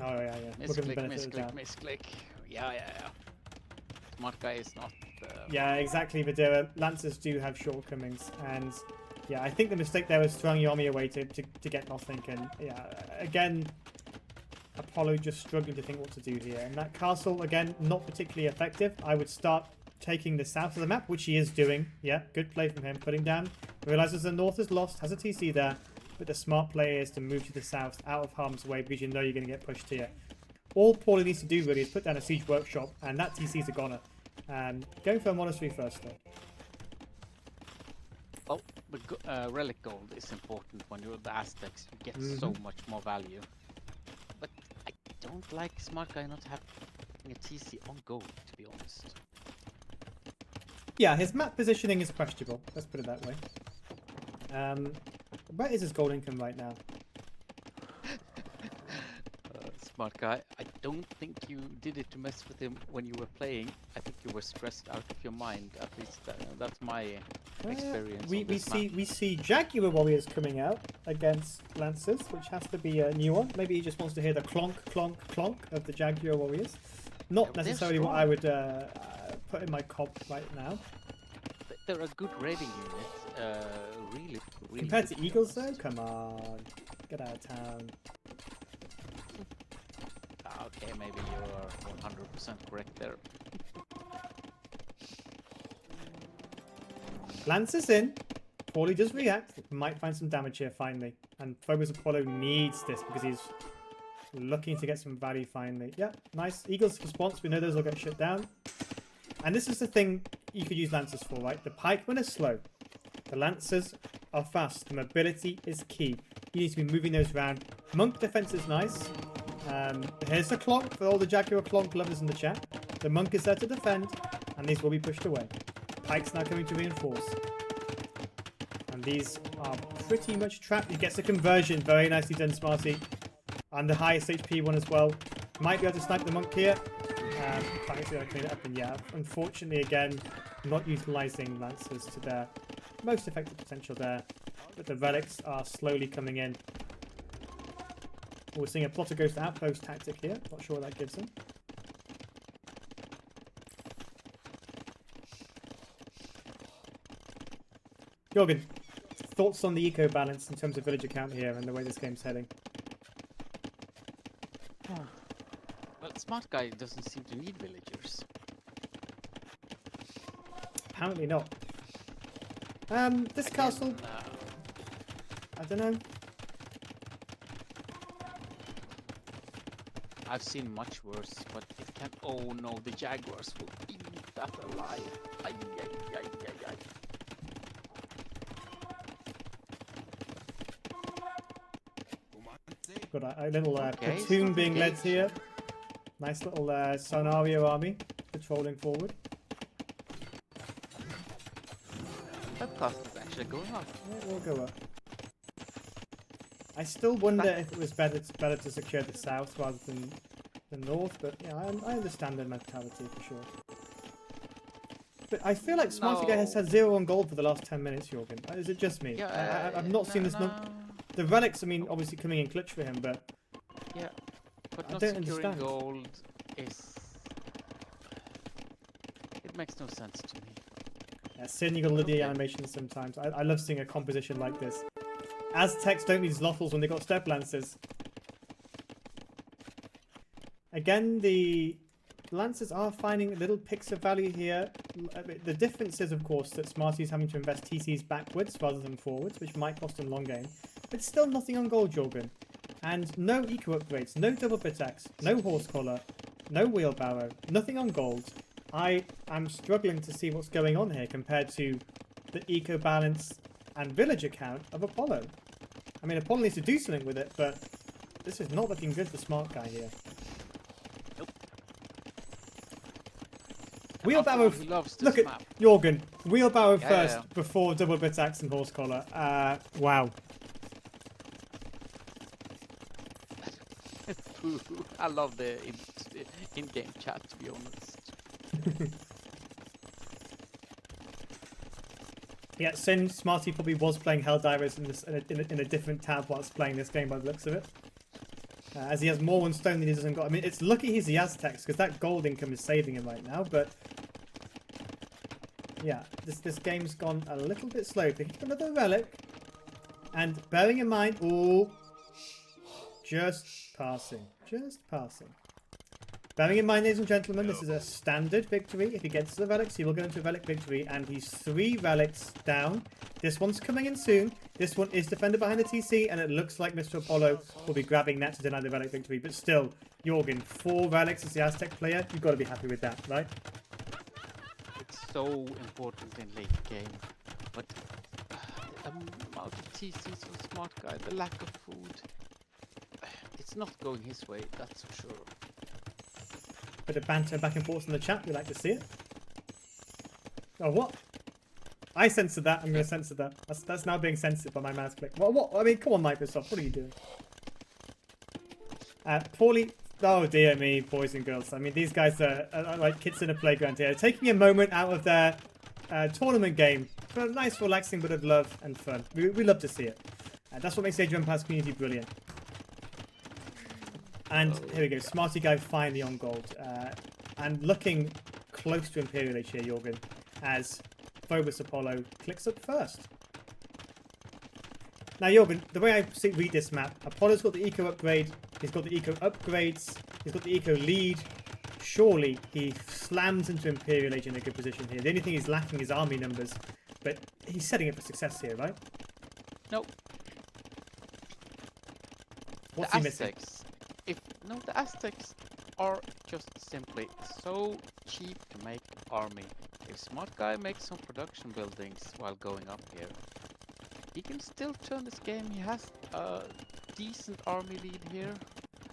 Oh, yeah. Misclick. Yeah. Smarttguyy is not... Yeah, exactly, Videra. Lancers do have shortcomings, and yeah, I think the mistake there was throwing your army away to get nothing, and yeah, again, Apollo just struggling to think what to do here. And that castle, again, not particularly effective. I would start taking the south of the map, which he is doing. Yeah, good play from him. Putting down. Realizes the north is lost, has a TC there. But the smart play is to move to the south, out of harm's way, because you know you're going to get pushed here. All Paulie needs to do, really, is put down a siege workshop, and that TC is a goner. Going for a monastery first, though. Well, the relic gold is important when you're the Aztecs. You get so much more value. But I don't like Smarttguyy not having a TC on gold, to be honest. Yeah, his map positioning is questionable. Let's put it that way. Where is his gold income right now? Smarttguyy, I don't think you did it to mess with him when you were playing. I think you were stressed out of your mind. At least that's my experience. We see Jaguar Warriors coming out against Lancers, which has to be a new one. Maybe he just wants to hear the clonk, clonk, clonk of the Jaguar Warriors. Not necessarily what I would put in my comp right now. They're a good raiding unit. Really. Compared to Eagles, though? Come on. Get out of town. Okay, maybe you are 100% correct there. Lancers in. Paulie does react. Might find some damage here finally. And Phobos Apollo needs this because he's looking to get some value finally. Yeah, nice. Eagles response. We know those will get shut down. And this is the thing you could use Lancers for, right? The pikemen are slow. The Lancers are fast. The mobility is key. You need to be moving those around. Monk defense is nice. Here's the clonk for all the Jaguar clonk lovers in the chat. The monk is there to defend, and these will be pushed away. Pike's now coming to reinforce. And these are pretty much trapped. He gets a conversion. Very nicely done, Smarty. And the highest HP one as well. Might be able to snipe the monk here. Trying to clean it up. And yeah, unfortunately, again, not utilizing Lancers to their most effective potential there. But the relics are slowly coming in. We're seeing a plotter goes to outpost tactic here. Not sure what that gives him. Jorgen, thoughts on the eco balance in terms of villager count here and the way this game's heading? Well, Smarttguyy doesn't seem to need villagers. Apparently not. This castle, I don't know. I've seen much worse, but it can. Oh no, the jaguars will eat that alive. Ay, ay, ay, ay, ay. Got a little Okay, platoon being led engaged. here. Nice little Sonario army patrolling forward. That cost is actually going up. It will go up. I still wonder if it was better to secure the south rather than the north, but yeah, I understand the mentality for sure. But I feel like Smarttguyy has had 0 on gold for the last 10 minutes, Jorgen. Is it just me? Yeah, I've not seen this. The relics, I mean, obviously coming in clutch for him, but yeah, but I not don't securing understand. gold is. It makes no sense to me. Yeah, Sin, you got to look at the animations sometimes. I love seeing a composition like this. Aztecs don't need Zlothals when they got Step Lancers. Again, the Lancers are finding little picks of value here. The difference is, of course, that Smarty's having to invest TCs backwards rather than forwards, which might cost him long game. But still nothing on gold, Jorgen. And no eco upgrades, no double pickaxe, no horse collar, no wheelbarrow, nothing on gold. I am struggling to see what's going on here compared to the eco balance and villager count of Apollo. I mean, Apollo needs to do something with it, but this is not looking good for Smarttguyy here. Nope. Wheelbarrow. He loves this Look at map. Jorgen. Wheelbarrow Yeah, first yeah. before double pickaxe and horse collar. Wow. I love the in-game chat, to be honest. Yeah, Sin Smarty probably was playing Helldivers in a different tab whilst playing this game by the looks of it. As he has more on stone than he doesn't got. I mean, it's lucky he's the Aztecs because that gold income is saving him right now. But yeah, this game's gone a little bit slow. They keep another relic, and bearing in mind, oh, just passing. Bearing in mind, ladies and gentlemen, this is a standard victory. If he gets to the relics, he will go into a relic victory, and he's 3 relics down. This one's coming in soon. This one is defended behind the TC, and it looks like Mr. Apollo will be grabbing that to deny the relic victory. But still, Jorgen, 4 relics as the Aztec player, you've got to be happy with that, right? It's so important in late game, but the amount of TCs for Smarttguyy, the lack of food, it's not going his way, that's for sure. Bit of banter back and forth in the chat. We like to see it. Oh, what? I censored that. I'm going to censor that. That's now being censored by my mouse click. What? I mean, come on, Microsoft. What are you doing? Poorly. Oh, dear me, boys and girls. I mean, these guys are like kids in a playground here. Taking a moment out of their tournament game for a nice, relaxing bit of love and fun. We love to see it. That's what makes Age of Empires community brilliant. And here we go, Smarttguyy finally on gold. And looking close to Imperial Age here, Jorgen, as Phobos Apollo clicks up first. Now, Jorgen, the way I read this map, Apollo's got the eco upgrade, he's got the eco upgrades, he's got the eco lead. Surely he slams into Imperial Age in a good position here. The only thing he's lacking is army numbers, but he's setting up for success here, right? Nope. What's the he missing? Aztecs. The Aztecs are just simply so cheap to make army. If Smarttguyy makes some production buildings while going up here, he can still turn this game. He has a decent army lead here.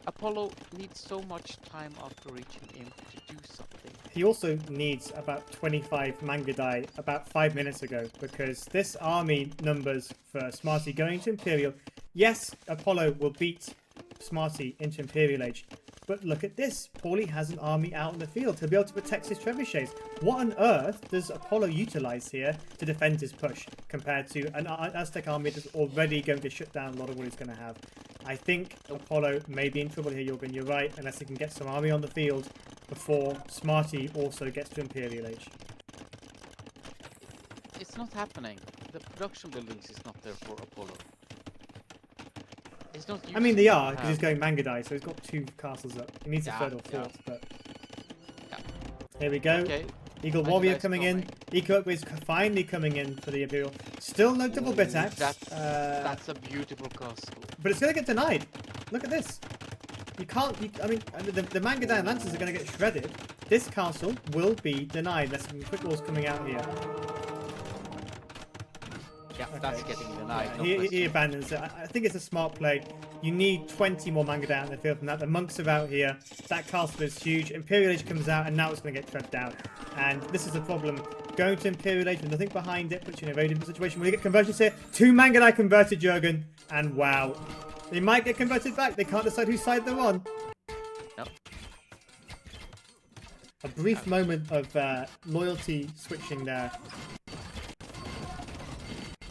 Apollo needs so much time after reaching in to do something. he also needs about 25 Mangadai about 5 minutes ago, because this army numbers for Smarty going to Imperial. Yes, Apollo will beat Smarty into Imperial Age, but look at this. Paulie has an army out in the field to be able to protect his trebuchets. What on earth does Apollo utilize here to defend his push compared to an Aztec army that's already going to shut down a lot of what he's going to have? I think Apollo may be in trouble here, Jorgen. You're right, unless he can get some army on the field before Smarty also gets to Imperial Age. It's not happening. The production buildings is not there for Apollo. It's not. I mean, they are, because he's going Mangadai, so he's got 2 castles up. He needs a 3rd or 4th, but... Yeah. Here we go. Okay. Eagle Warrior coming in. Eco is finally coming in for the Imperial. Still no double bit axe. That's a beautiful castle. But it's going to get denied. Look at this. You can't... I mean, the Mangadai Lancers are going to get shredded. This castle will be denied. There's some quick walls coming out here. Yeah, Okay. that's getting denied. No He abandons it. I think it's a smart play. You need 20 more Mangadai out in the field from that. The monks are out here. That castle is huge. Imperial Age comes out, and now it's going to get tread down. And this is a problem. Going to Imperial Age with nothing behind it puts you in a very different situation. We get conversions here. 2 Mangadai converted, Jurgen. And wow. They might get converted back. They can't decide whose side they're on. Nope. A brief moment of loyalty switching there.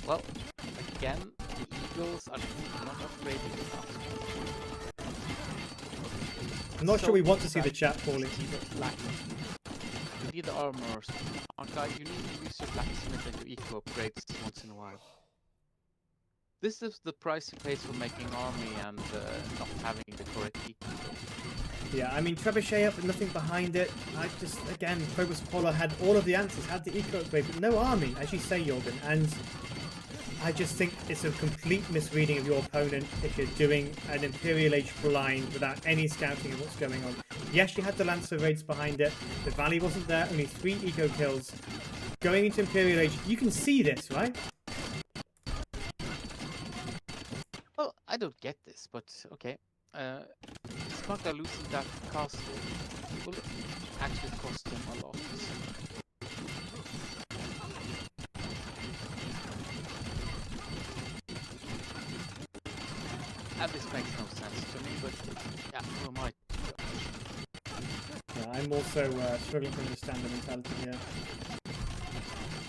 Well, again, the Eagles are not upgraded enough. I'm not sure we want to see the chat, Paulie. You need the armors. Guy, you need to use your blacksmith and your eco upgrades once in a while. This is the price you pay for making army and not having the correct eco. Yeah, I mean, Trebuchet up with nothing behind it. I just, again, Phobos Apollo had all of the answers, had the eco upgrade, but no army, as you say, Jorgen. And I just think it's a complete misreading of your opponent if you're doing an Imperial Age blind without any scouting of what's going on. Yes, you had the Lancer raids behind it. The Valley wasn't there, only 3 eco kills. Going into Imperial Age, you can see this, right? Well, I don't get this, but okay. Smarttguyy losing that castle will actually cost him a lot. And this makes no sense to me, but yeah, who am I? Yeah, I'm also struggling to understand the mentality here.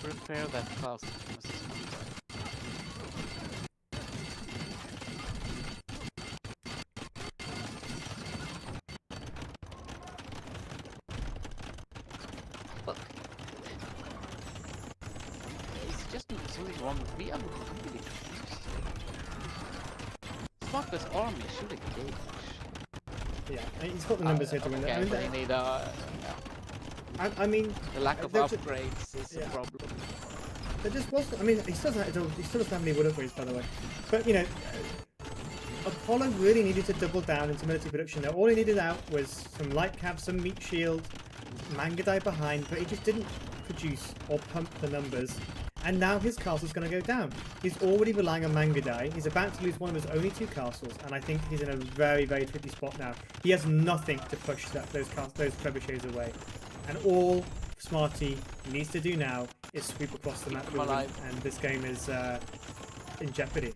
Prepare that castle, Mrs. Smarttguyy. Look, it's just something wrong with me. I'm really confused. Smartguy's army should engage. Yeah, he's got the numbers here to win it. Okay, but you need I mean, the lack of upgrades is a problem. There just wasn't. I mean, he still doesn't have any wood upgrades, by the way. But you know, Apollo really needed to double down into military production. There, all he needed out was some light cav, some meat shield, Mangadai behind, but he just didn't produce or pump the numbers. And now his castle's going to go down. He's already relying on Mangadai. He's about to lose one of his only 2 castles, and I think he's in a very, very tricky spot now. He has nothing to push those trebuchets away. And all Smarty needs to do now is sweep across the map with him, and this game is in jeopardy.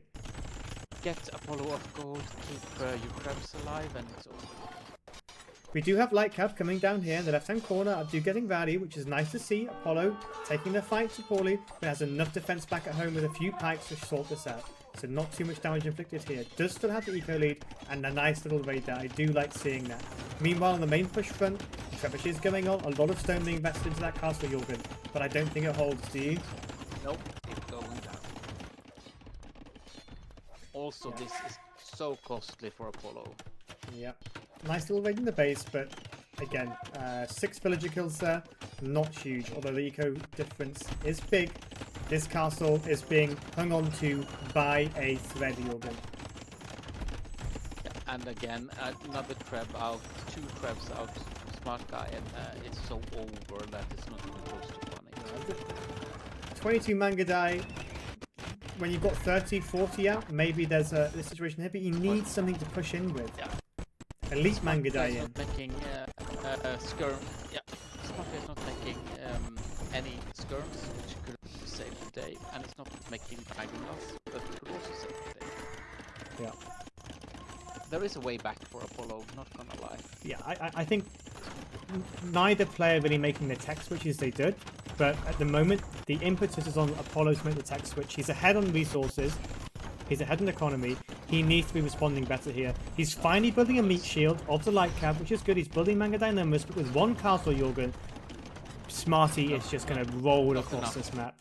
Get Apollo off gold, keep your crabs alive, and it's over. We do have light cav coming down here in the left-hand corner. I do getting value, which is nice to see. Apollo taking the fight to poorly, but has enough defense back at home with a few pikes to sort this out. So not too much damage inflicted here. Does still have the eco lead and a nice little raid there. I do like seeing that. Meanwhile, on the main push front, Trebuchet is going on. A lot of stone being invested into that castle, Jorgen, but I don't think it holds. Do you? Nope, it's going down. Also, this is so costly for Apollo. Yeah. Nice little raid in the base, but again, 6 villager kills there. Not huge, although the eco difference is big. This castle is being hung on to by a thread, Jorgen. Yeah, and again, another treb out, 2 trebs out, Smarttguyy, and it's so over that it's not even close to funny. 22 Mangadai. When you've got 30, 40 out, maybe there's a situation here, but you need something to push in with. Yeah. Elite Mangadai in. Making skirm. Yeah, Smarttguyy any skirms, which could save the day, and it's not making dragon loss, but it could also save the day. Yeah. There is a way back for Apollo, not gonna lie. Yeah, I think neither player really making the tech switches they did, but at the moment the impetus is on Apollo to make the tech switch. He's ahead on resources, he's ahead in economy, he needs to be responding better here. He's finally building a meat shield of the light cab, which is good. He's building manga dynamos, but with one castle, Jorgen, Smarty is just going to roll across this map.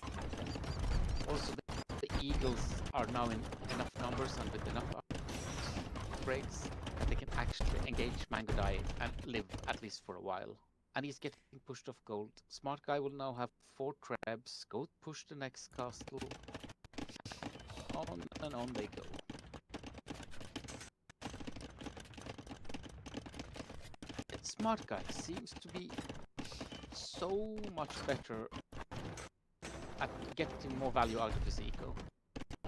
Also, the Eagles are now in enough numbers and with enough upgrades that they can actually engage Smarttguyy and live at least for a while. And he's getting pushed off gold. Smarttguyy will now have 4 trebs, go push the next castle. On and on they go. Smarttguyy seems to be so much better at getting more value out of his eco.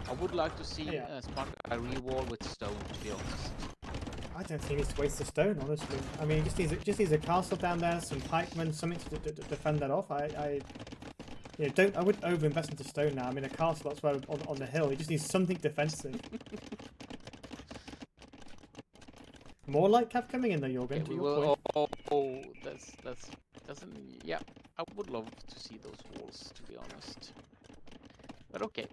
I would like to see Smarttguyy re-wall with stone, to be honest. I don't think he needs to waste the stone, honestly. I mean, he just needs a castle down there, some pikemen, something to defend that off. I wouldn't over-invest into stone now. I mean, a castle, that's where on the hill. He just needs something defensive. More light cap coming in though, Jorgen. Yeah, yeah, I would love to see those walls, to be honest. But okay.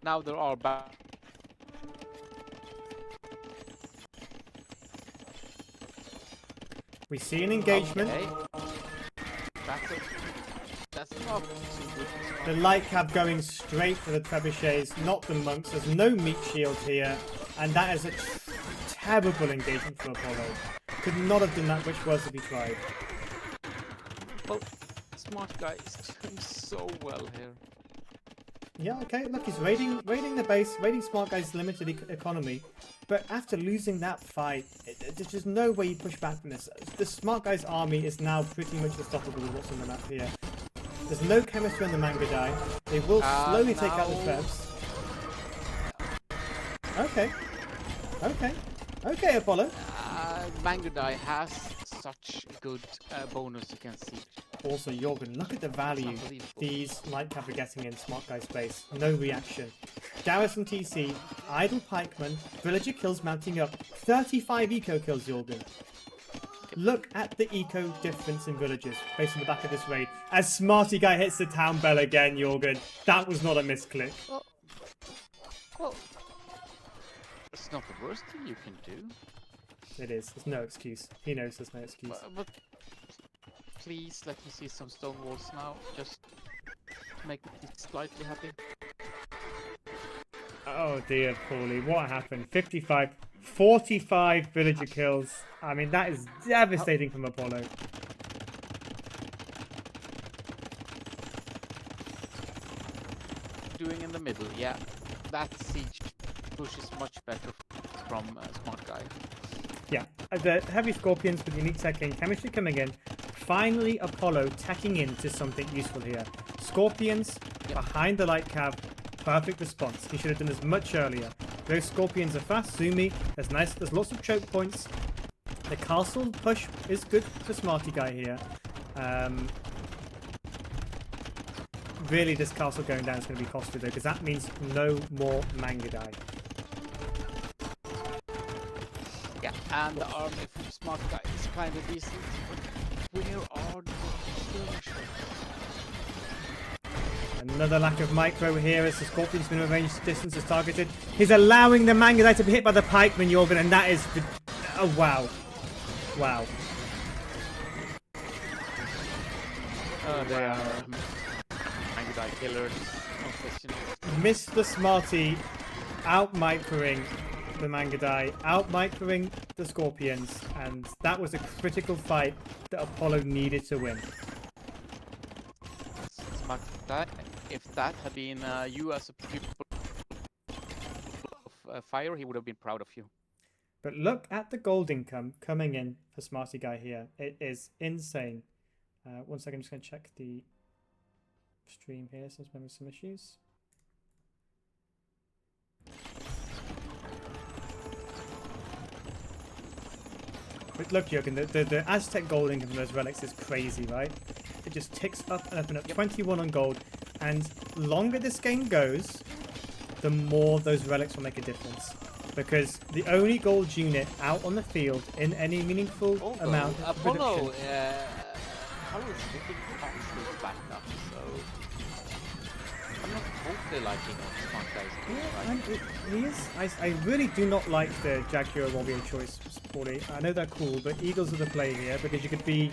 Now there are back. We see an engagement. Okay. That's not too good. The light cab going straight for the trebuchets, not the monks. There's no meat shield here, and that is a terrible engagement from Apollo. Could not have done that much worse if he tried. Well, Smarttguyy is doing so well here. Yeah, okay, look, he's raiding the base, raiding Smartguyy's limited economy, but after losing that fight, there's just no way you push back from this. The Smartguyy's army is now pretty much unstoppable with what's on the map here. There's no chemistry on the Mangudai. They will slowly take out the Trebs. Okay, Apollo. Mangudai has such good bonus against siege. Also, Jorgen, look at the value these light cab are getting in Smartguyy's base. No reaction. Garrison TC, idle pikeman, villager kills mounting up. 35 eco kills, Jorgen. Look at the eco difference in villagers based on the back of this raid. As Smarttguyy hits the town bell again, Jorgen. That was not a misclick. Well, it's not the worst thing you can do. It is. There's no excuse. He knows there's no excuse. But please let me see some stone walls now, just to make me slightly happy. Oh dear, Paulie, what happened? 45 villager kills. I mean, that is devastating from Apollo. Doing in the middle, yeah. That siege push is much better from Smarttguyy. Yeah, the heavy scorpions with unique tech and chemistry coming in. Finally, Apollo teching into something useful here. Scorpions behind the light cab. Perfect response. He should have done this much earlier. Those scorpions are fast, zoomy. There's lots of choke points. The castle push is good for Smarttguyy here. Really, this castle going down is going to be costly though, because that means no more Mangudai. Yeah, and the army from Smarttguyy is kind of decent. But where are the skirmishers? Another lack of micro here as the Scorpion's been arranged distance is targeted. He's allowing the Mangudai to be hit by the pikeman, Jorgen, and that is... Oh, wow. Wow. They are Mangudai killers. Mr. Smarty out-microing the Mangudai, out-microing the Scorpions, and that was a critical fight that Apollo needed to win. Smarttguyy, if that had been you as a pupil of fire, he would have been proud of you. But look at the gold income coming in for Smarttguyy here. It is insane. 1 second, I'm just going to check the stream here since I'm having some issues. But look, Jürgen, the Aztec gold income from those relics is crazy, right? it just ticks up and up and up. 21 on gold. And longer this game goes, the more those relics will make a difference. Because the only gold unit out on the field in any meaningful amount of Apollo, production... Apollo's looking partially back up, so I'm not totally liking what Smarttguy's doing. He is. I really do not like the Jaguar Warrior choice, Paulie. I know they're cool, but Eagles are the play here because you could be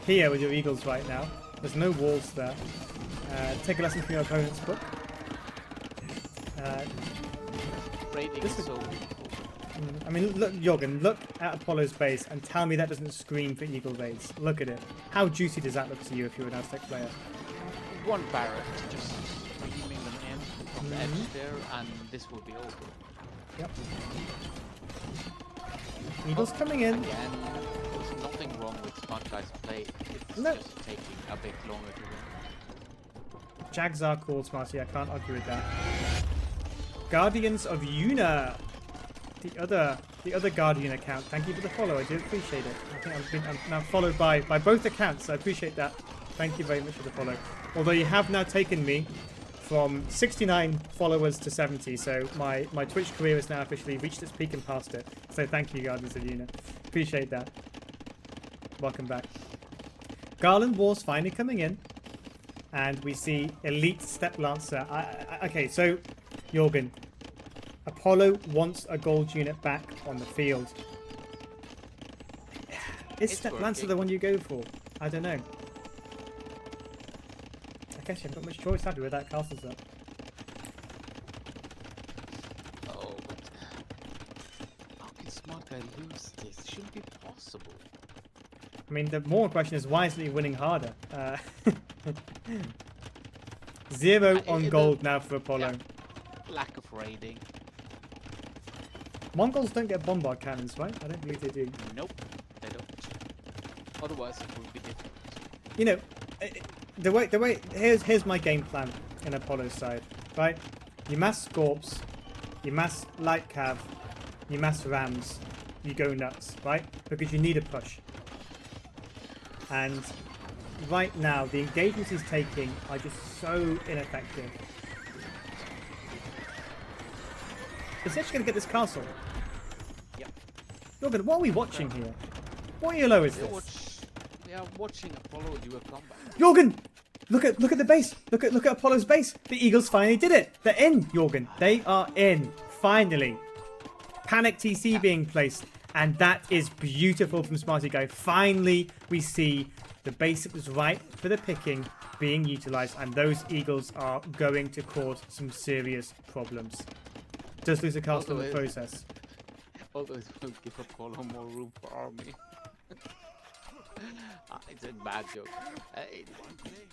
here with your Eagles right now. There's no walls there. Take a lesson from your opponent's book. Raiding is so cool. I mean, look, Jorgen, look at Apollo's base and tell me that doesn't scream for Eagle base. Look at it. How juicy does that look to you if you're an Aztec player? One barrack, just beaming them in from the edge there, and this will be over. Yep. Eagles coming in. Again, there's nothing wrong with Smarttguy's play. It's just taking a bit longer to win. Jags are cool, Smarty. I can't argue with that. Guardians of Yuna. The other Guardian account. Thank you for the follow. I do appreciate it. I think I'm now followed by both accounts. I appreciate that. Thank you very much for the follow. Although you have now taken me from 69 followers to 70, so my Twitch career has now officially reached its peak and past it. So thank you, Guardians of Yuna. Appreciate that. Welcome back. Garland War's finally coming in, and we see Elite Step Lancer. Okay, so Jorgen, Apollo wants a gold unit back on the field. Is Step Lancer the one you go for? I don't know. I guess you haven't got much choice, have you, with that castle's up? Oh, but how can Smarttguy lose this? It shouldn't be possible. I mean, the more question is, why isn't he winning harder? 0 on gold now for Apollo. Yeah. Lack of raiding. Mongols don't get bombard cannons, right? I don't believe they do. Nope, they don't. Otherwise, it would be different. You know, the way here's my game plan in Apollo's side, right? You mass Scorps, you mass Light Cav, you mass Rams, you go nuts, right? Because you need a push. And right now, the engagements he's taking are just so ineffective. Is he actually going to get this castle? Yep. Jorgen, what are we watching here? What ELO is this? We are watching Apollo do a comeback. Jorgen! Look at the base. Look at Apollo's base. The Eagles finally did it. They're in, Jorgen. They are in. Finally. Panic TC being placed. And that is beautiful from Smarttguyy. Finally, we see the base that was right for the picking being utilized. And those Eagles are going to cause some serious problems. Does lose a castle in the process. Although it will give Apollo more room for army. It's a bad joke.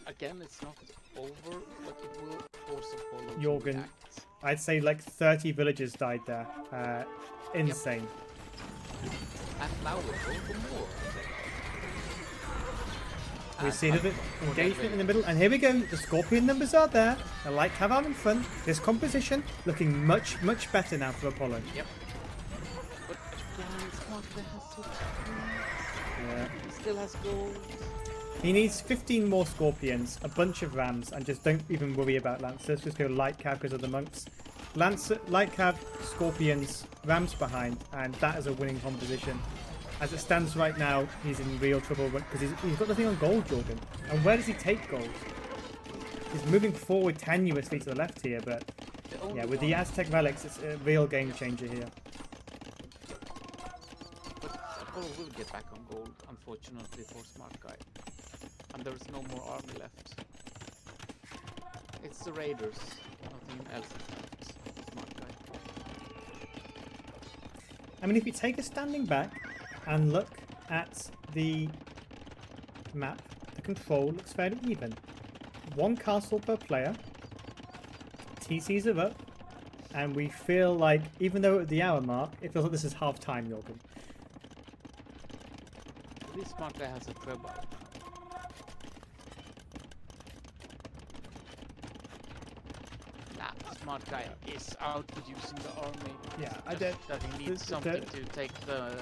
Again, it's not over, but it will force Apollo to Jorgen, react. I'd say like 30 villagers died there. Insane. And now we're going for more. We see another engagement in the middle, and here we go. The Scorpion numbers are there. The Light Cav are in front. This composition looking much better now for Apollo. Yep. But Smarttguyy has so much. Yeah. He still has gold. He needs 15 more Scorpions, a bunch of Rams, and just don't even worry about Lancers. Just go Light Cav because of the monks. Lancer, Light Cav, Scorpions, Rams behind, and that is a winning composition. As it stands right now, he's in real trouble because he's got nothing on gold, Jorgen. And where does he take gold? He's moving forward tenuously to the left here, but yeah, with the Aztec relics, it's a real game changer here. But Apollo will get back on gold, unfortunately for Smarttguyy. And there's no more army left. It's the raiders, nothing else left. Smarttguyy. I mean, if you take a standing back and look at the map, the control looks fairly even. 1 castle per player, TCs are up, and we feel like, even though at the hour mark, it feels like this is half time, Jorgen. At least Smarttguyy has a treble. Smarttguyy is outproducing the army. Yeah, I just don't. that he needs something to take the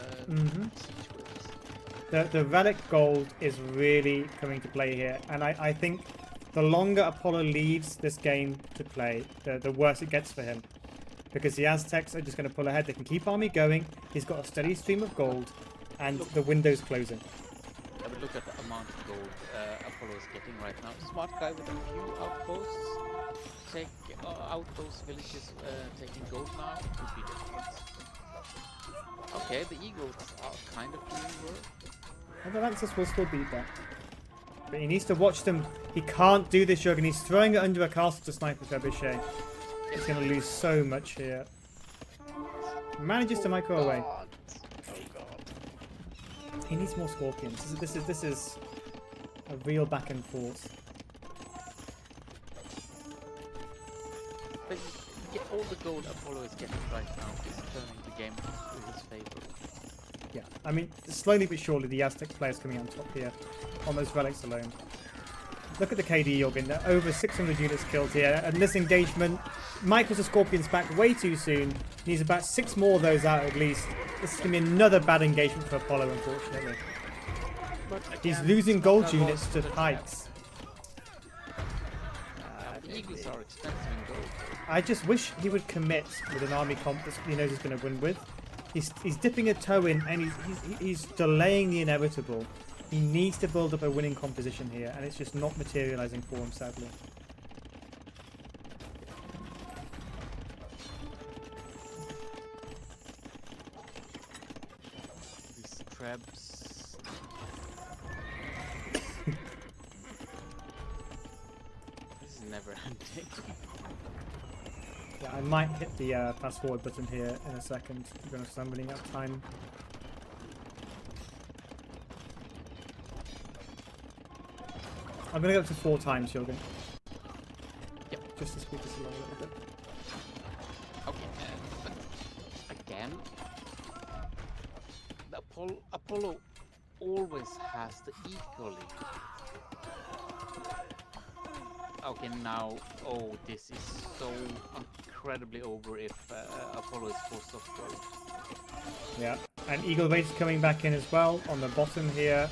siege with. The relic gold is really coming to play here, and I think the longer Apollo leaves this game to play, the worse it gets for him. Because the Aztecs are just going to pull ahead. They can keep army going. He's got a steady stream of gold, and the window's closing. Have a look at the amount of gold Apollo is getting right now. Smarttguyy with a few outposts. Take out those villages taking gold now. Could be different. Okay, the Eagles are kind of doing work. And the Lancers will still beat that. But he needs to watch them. He can't do this, Jurgen. He's throwing it under a castle to sniper Trebuchet. He's going to lose so much here. Manages to micro away. Oh god. He needs more Scorpions. This is a real back and forth. But all the gold Apollo is getting right now is turning the game in his favor. Yeah, I mean, slowly but surely the Aztec players coming on top here on those relics alone. Look at the KD, Jorgen. There are over 600 units killed here. And this engagement, Michael's the Scorpions back way too soon. Needs about 6 more of those out at least. This is going to be another bad engagement for Apollo, unfortunately. But He's losing gold units to pikes. The Eagles are expensive in gold. I just wish he would commit with an army comp that he knows he's going to win with. He's dipping a toe in, and he's delaying the inevitable. He needs to build up a winning composition here, and it's just not materializing for him, sadly. These Trebs. This is never ending. Yeah, I might hit the fast forward button here in a second. To be honest, I'm running out of time. I'm going to go up to 4 times, Jürgen. Yep. Just to speed this along a little bit. Okay, but again, the Apollo always has the equally. Okay, now, oh, this is so incredibly over if Apollo is forced off gold. Yeah, and Eagle Race is coming back in as well on the bottom here.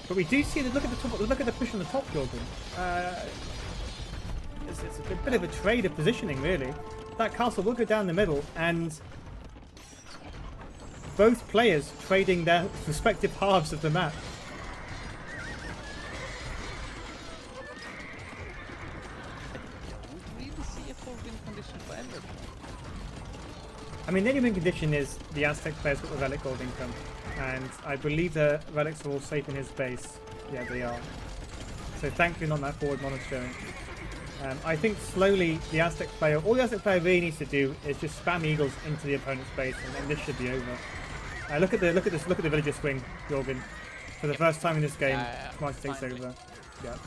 But we do see that. Look at the top. Look at the push on the top, Jordan. It's a bit of a trade of positioning, really. That castle will go down the middle, and both players trading their respective halves of the map. We really see a full win condition for everyone. I mean, the only win condition is the Aztec players got the relic gold income, and I believe the relics are all safe in his base. Yeah, they are. So thankfully not that forward monitoring. I think slowly the Aztec player, all the Aztec player really needs to do is just spam eagles into the opponent's base, and then this should be over. Look at the villager swing, Jorgen. For the first time in this game, Smarty takes over. Yeah.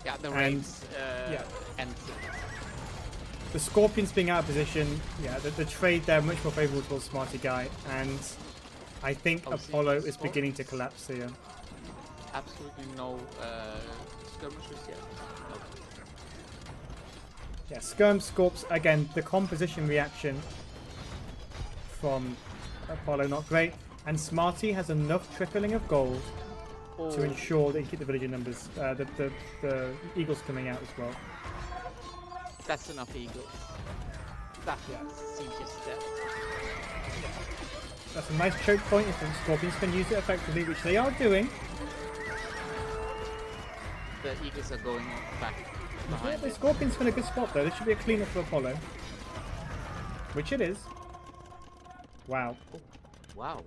Yeah, the raids yeah. ends. The Scorpions being out of position, yeah, the trade there much more favourable towards Smarttguyy, and I think Apollo is beginning to collapse here. Absolutely no skirmishes yet. No. Yeah, Skirm Scorps, again, the composition reaction from Apollo not great, and Smarty has enough trickling of gold to ensure that he keep the villager numbers, the eagles coming out as well. That's enough eagles. That sieges them. That's a nice choke point if the Scorpions can use it effectively, which they are doing. The eagles are going back Yeah, behind. the Scorpions in a good spot though. This should be a cleanup for Apollo. Which it is. Wow. Wow.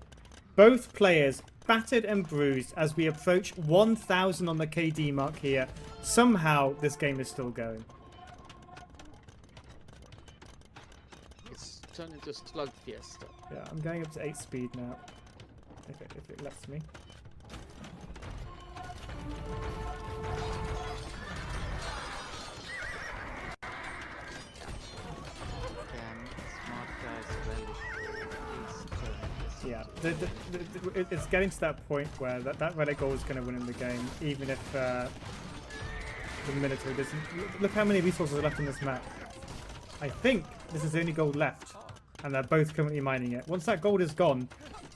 Both players battered and bruised as we approach 1,000 on the KD mark here. Somehow this game is still going. It's turned into a slug fiesta. Yeah, I'm going up to 8 speed now. If it lets me. Yeah, it's getting to that point where that relic goal is going to win in the game, even if the military doesn't. Look how many resources are left on this map. I think this is the only gold left, and they're both currently mining it. Once that gold is gone,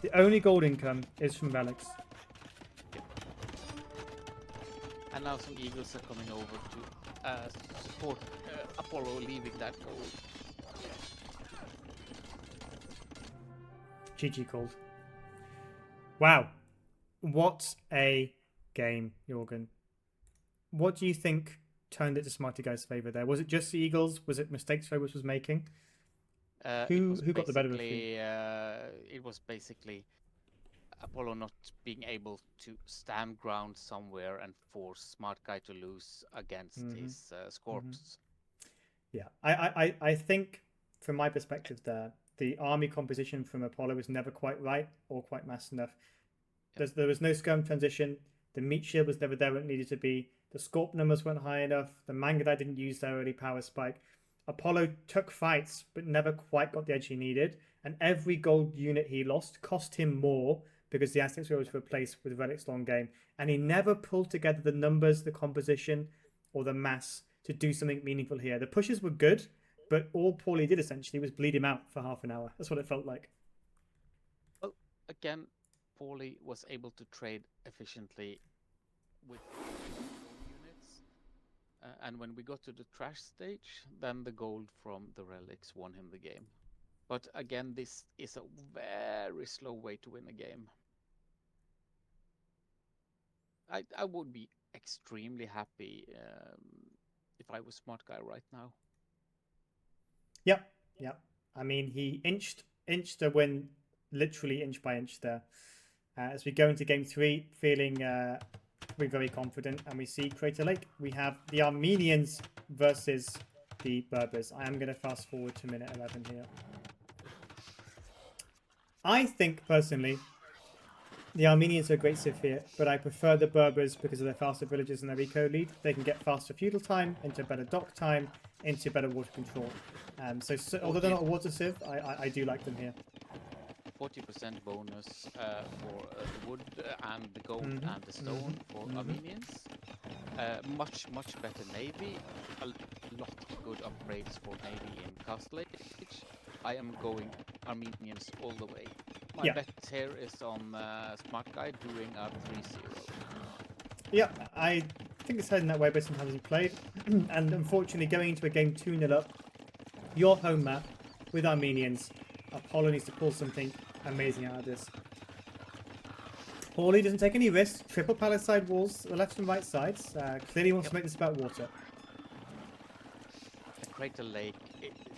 the only gold income is from relics. And now some Eagles are coming over to support Apollo leaving that goal. GG called. Wow. What a game, Jorgen. What do you think turned it to Smarttguy's favour there? Was it just the Eagles? Was it mistakes Phobos was making? Who got the better of it? It was basically Apollo not being able to stand ground somewhere and force Smarttguyy to lose against his Scorps. Yeah, I think from my perspective there, the army composition from Apollo was never quite right or quite massed enough. Yep. There was no scum transition. The meat shield was never there when it needed to be. The Scorp numbers weren't high enough. The Mangudai didn't use their early power spike. Apollo took fights, but never quite got the edge he needed. And every gold unit he lost cost him more because the Aztecs were able to replace with Relic's long game. And he never pulled together the numbers, the composition, or the mass to do something meaningful here. The pushes were good, but all Paulie did essentially was bleed him out for half an hour. That's what it felt like. Well, again, Paulie was able to trade efficiently with units. And when we got to the trash stage, then the gold from the relics won him the game. But again, this is a very slow way to win a game. I would be extremely happy if I was Smarttguyy right now. Yep. I mean, he inched the win literally inch by inch there. As we go into game 3, feeling we're very confident, and we see Crater Lake. We have the Armenians versus the Berbers. I am going to fast forward to minute 11 here. I think personally the Armenians are a great civ here, but I prefer the Berbers because of their faster villages and their eco lead. They can get faster feudal time, into better dock time, into better water control. So although they're not a water civ, I do like them here. 40% bonus for the wood and the gold and the stone for Armenians. Much better navy. A lot of good upgrades for navy in Castle Age. I am going Armenians all the way. My bet here is on Smarttguyy doing a 3-0. Yeah, I think it's heading that way based on how he played. And unfortunately, going into a game 2-0 up, your home map with Armenians, Apollo needs to pull something amazing out of this. Paulie doesn't take any risks. Triple palisade walls, the left and right sides. Clearly wants to make this about water. The Crater Lake,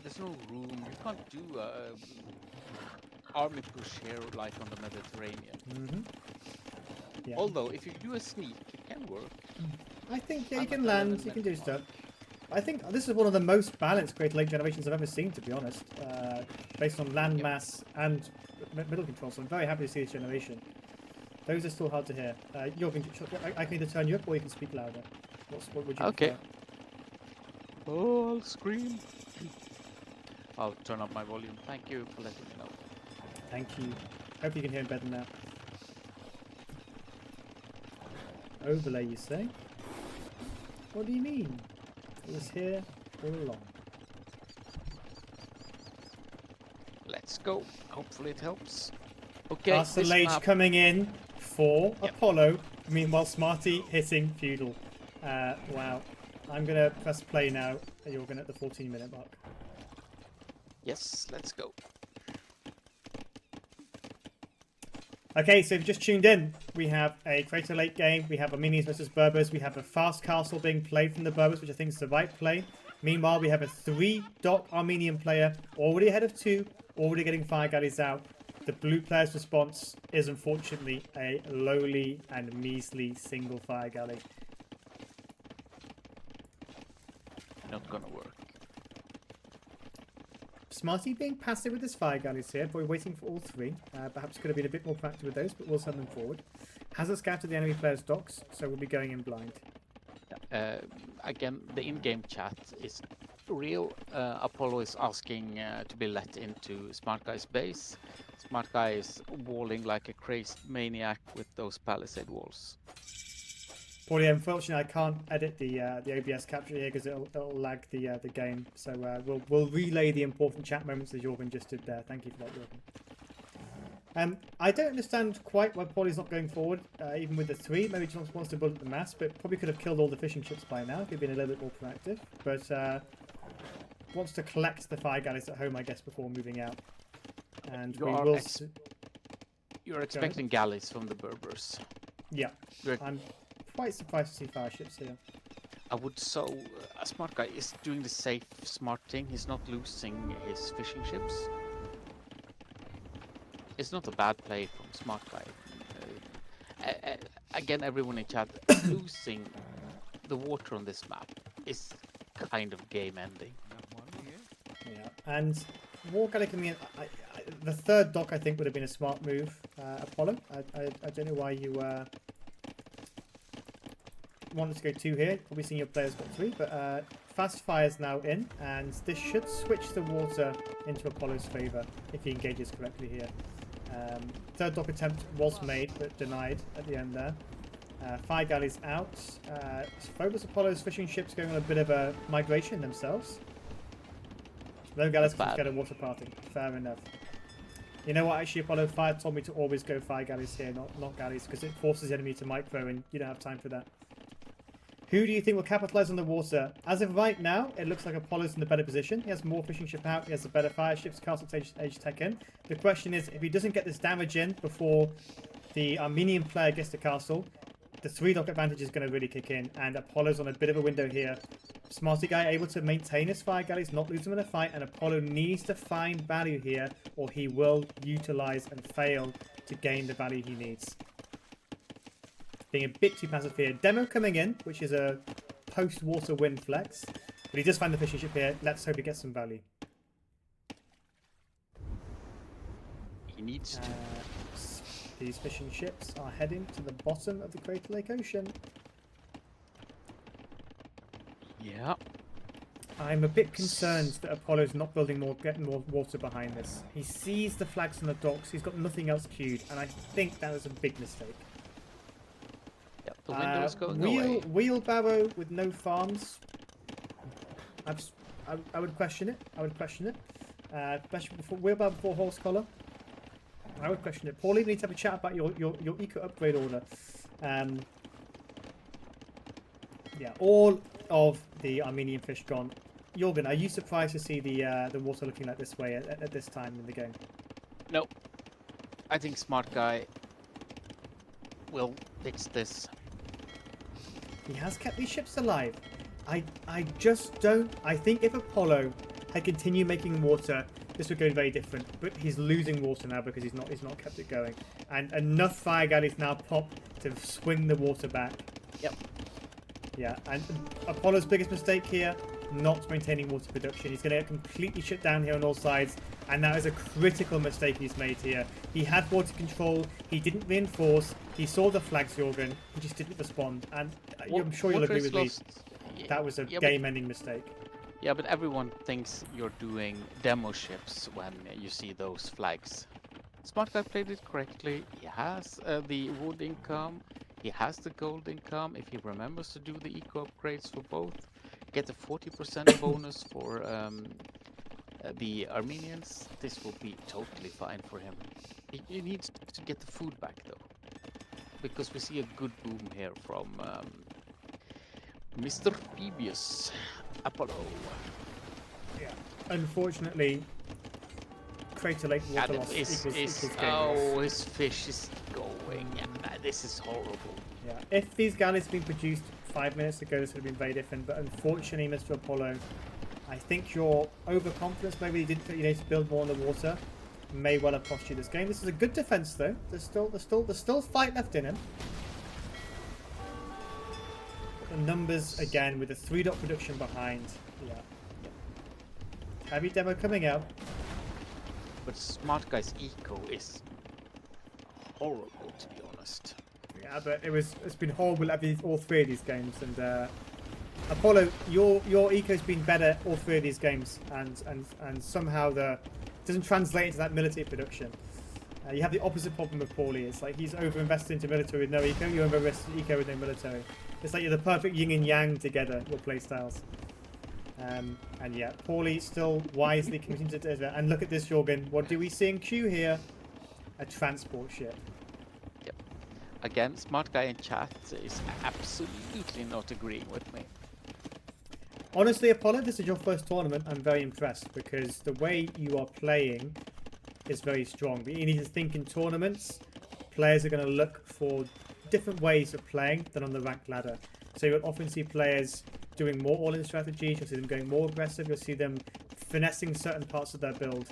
there's no room. You can't do army push here like on the Mediterranean. Yeah. Although if you do a sneak, it can work. I think you can land, you can do stuff. I think this is one of the most balanced Crater Lake generations I've ever seen, to be honest, based on land mass and middle control. So I'm very happy to see this generation. Those are still hard to hear. I can either turn you up or you can speak louder. What would you prefer? Oh, I'll scream. I'll turn up my volume. Thank you for letting me know. Thank you. Hope you can hear better now. Overlay, you say? What do you mean? It was here all along. Let's go. Hopefully it helps. Okay. Castle Age coming in for Apollo. Meanwhile, Smarty hitting feudal. Wow. I'm going to press play now. You're going at the 14-minute mark. Yes, let's go. Okay, so if you've just tuned in, we have a Crater Lake game, we have Armenians versus Berbers, we have a fast castle being played from the Berbers, which I think is the right play. Meanwhile, we have a 3-dock Armenian player, already ahead of 2, already getting fire galleys out. The blue player's response is unfortunately a lowly and measly single fire galley. Not gonna work. Smarty being passive with his fire galleys here, but we're waiting for all 3. Perhaps could have been a bit more proactive with those, but we'll send them forward. Hasn't scouted the enemy player's docks, so we'll be going in blind. Again, the in-game chat is real. Apollo is asking to be let into Smarttguyy's base. Smarttguyy is walling like a crazed maniac with those palisade walls. Paulie, unfortunately, I can't edit the OBS capture here because it'll lag the game. So we'll relay the important chat moments as Jorgen just did there. Thank you for that, Jorgen. I don't understand quite why Paulie's not going forward, even with the 3. Maybe he just wants to build up the mass, but probably could have killed all the fishing ships by now if he'd been a little bit more proactive. But wants to collect the fire galleys at home, I guess, before moving out. And we will. You're expecting galleys from the Berbers. Yeah, I'm quite surprised to see fire ships here. I would so. A smart guy is doing the safe, smart thing. He's not losing his fishing ships. It's not a bad play from Smarttguyy. Again, everyone in chat, losing the water on this map is kind of game ending. Yeah, and war galley coming in. The 3rd dock I think would have been a smart move, Apollo. I don't know why you wanted to go 2 here. Probably seeing your players got 3, but fast fire's now in, and this should switch the water into Apollo's favour if he engages correctly here. 3rd dock attempt was made but denied at the end there. 5 galleys out. Phobos Apollo's fishing ships going on a bit of a migration themselves. No galleys can get a water parting. Fair enough. You know what, actually Apollo, Fire told me to always go 5 galleys here, not galleys, because it forces the enemy to micro and you don't have time for that. Who do you think will capitalise on the water? As of right now, it looks like Apollo's in the better position. He has more fishing ship out. He has the better fire ships, castle age tech in. The question is, if he doesn't get this damage in before the Armenian player gets the castle, the 3 dock advantage is going to really kick in. And Apollo's on a bit of a window here. Smarttguyy able to maintain his fire galleys, not lose them in a fight. And Apollo needs to find value here, or he will utilise and fail to gain the value he needs. Being a bit too passive here. Demo coming in, which is a post-water win flex. But he does find the fishing ship here. Let's hope he gets some value. He needs to. These fishing ships are heading to the bottom of the Crater Lake Ocean. Yeah. I'm a bit concerned that Apollo's not getting more water behind this. He sees the flags on the docks. He's got nothing else queued. And I think that was a big mistake. The window's going away. Wheelbarrow with no farms. I would question it. I would question it. Wheelbarrow before horse collar. I would question it. Paulie, we need to have a chat about your eco upgrade order. Yeah, all of the Armenian fish gone. Jorgen, are you surprised to see the water looking like this way at this time in the game? No. I think Smarttguyy will fix this. He has kept these ships alive. I just don't. I think if Apollo had continued making water, this would go very different. But he's losing water now because he's not kept it going. And enough fire galleys now pop to swing the water back. Yep. Yeah, and Apollo's biggest mistake here, not maintaining water production. He's going to get completely shut down here on all sides. And that is a critical mistake he's made here. He had water control. He didn't reinforce. He saw the flags, Jorgen. He just didn't respond. And I'm sure you'll agree with me. That was a game-ending mistake. Yeah, but everyone thinks you're doing demo ships when you see those flags. Smarttguyy played it correctly. He has the wood income. He has the gold income. If he remembers to do the eco upgrades for both, get a 40% bonus for the Armenians, this will be totally fine for him. He needs to get the food back though, because we see a good boom here from Mr. Phoebus Apollo. Yeah. Unfortunately, Crater Lake water loss equals his fish is going. Yeah, this is horrible. Yeah. If these galleys had been produced 5 minutes ago, this would have been very different. But unfortunately, Mr. Apollo, I think your overconfidence, maybe you didn't think you need to build more on the water, may well have cost you this game. This is a good defense though. There's still fight left in him. The numbers again with the 3-dot production behind. Yeah. Heavy demo coming out. But Smarttguyy's eco is horrible, to be honest. Yeah, but it's been horrible at all 3 of these games. And Apollo, your eco's been better all 3 of these games, and somehow it doesn't translate into that military production. You have the opposite problem with Paulie. It's like he's over-invested into military with no eco. You're over-invested eco with no military. It's like you're the perfect yin and yang together, your playstyles. And yeah, Paulie still wisely committing to this. And look at this, Jorgen. What do we see in queue here? a transport ship. Yep. Again, Smarttguyy in chat is absolutely not agreeing with me. Honestly, Apollo, this is your first tournament. I'm very impressed because the way you are playing is very strong. But you need to think in tournaments, players are going to look for different ways of playing than on the ranked ladder. So you'll often see players doing more all-in strategies. You'll see them going more aggressive. You'll see them finessing certain parts of their build.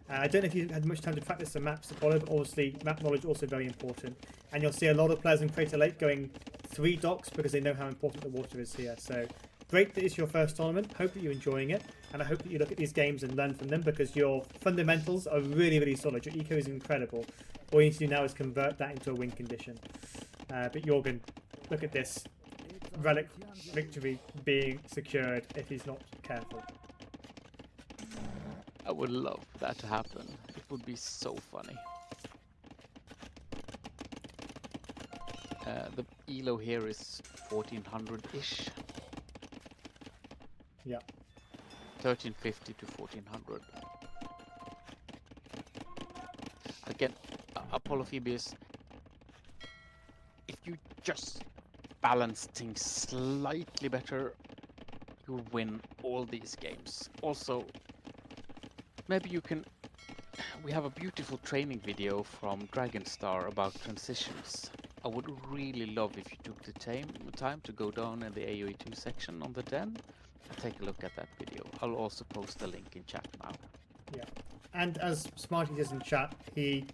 I don't know if you had much time to practice the maps, Apollo, but obviously map knowledge also very important. And you'll see a lot of players in Crater Lake going 3 docks because they know how important the water is here. So great that it's your first tournament. Hope that you're enjoying it. And I hope that you look at these games and learn from them because your fundamentals are really, really solid. Your eco is incredible. All you need to do now is convert that into a win condition. But Jorgen, look at this. Relic victory being secured if he's not careful. I would love that to happen. It would be so funny. The elo here is 1400-ish. Yeah. 1350 to 1400. Again, Apollo Phoebus, if you just balance things slightly better, you win all these games. Also, maybe you can... We have a beautiful training video from Dragonstar about transitions. I would really love if you took the time to go down in the AoE2 section on the Den and take a look at that video. I'll also post the link in chat now. Yeah. And as Smarty does in chat, he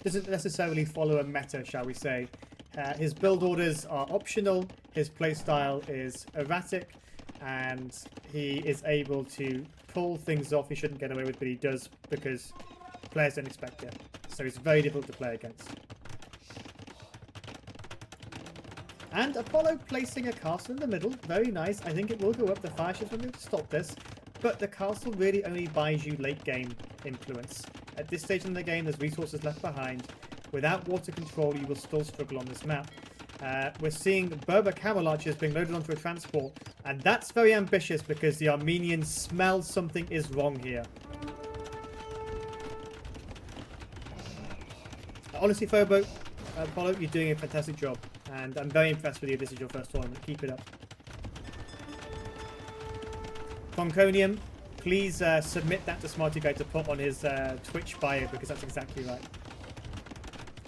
doesn't necessarily follow a meta, shall we say. His build orders are optional, his playstyle is erratic, and he is able to pull things off he shouldn't get away with, but he does because players don't expect it. So he's very difficult to play against. And Apollo placing a castle in the middle, very nice. I think it will go up, the fire ships will be able to stop this, but the castle really only buys you late game influence. At this stage in the game, there's resources left behind. Without water control, you will still struggle on this map. We're seeing Berber camel archers being loaded onto a transport, and that's very ambitious because the Armenians smell something is wrong here. Honestly, Phobo, Apollo, you're doing a fantastic job, and I'm very impressed with you. This is your first tournament. Keep it up. Conconium, please submit that to Smarttguyy to put on his Twitch bio because that's exactly right.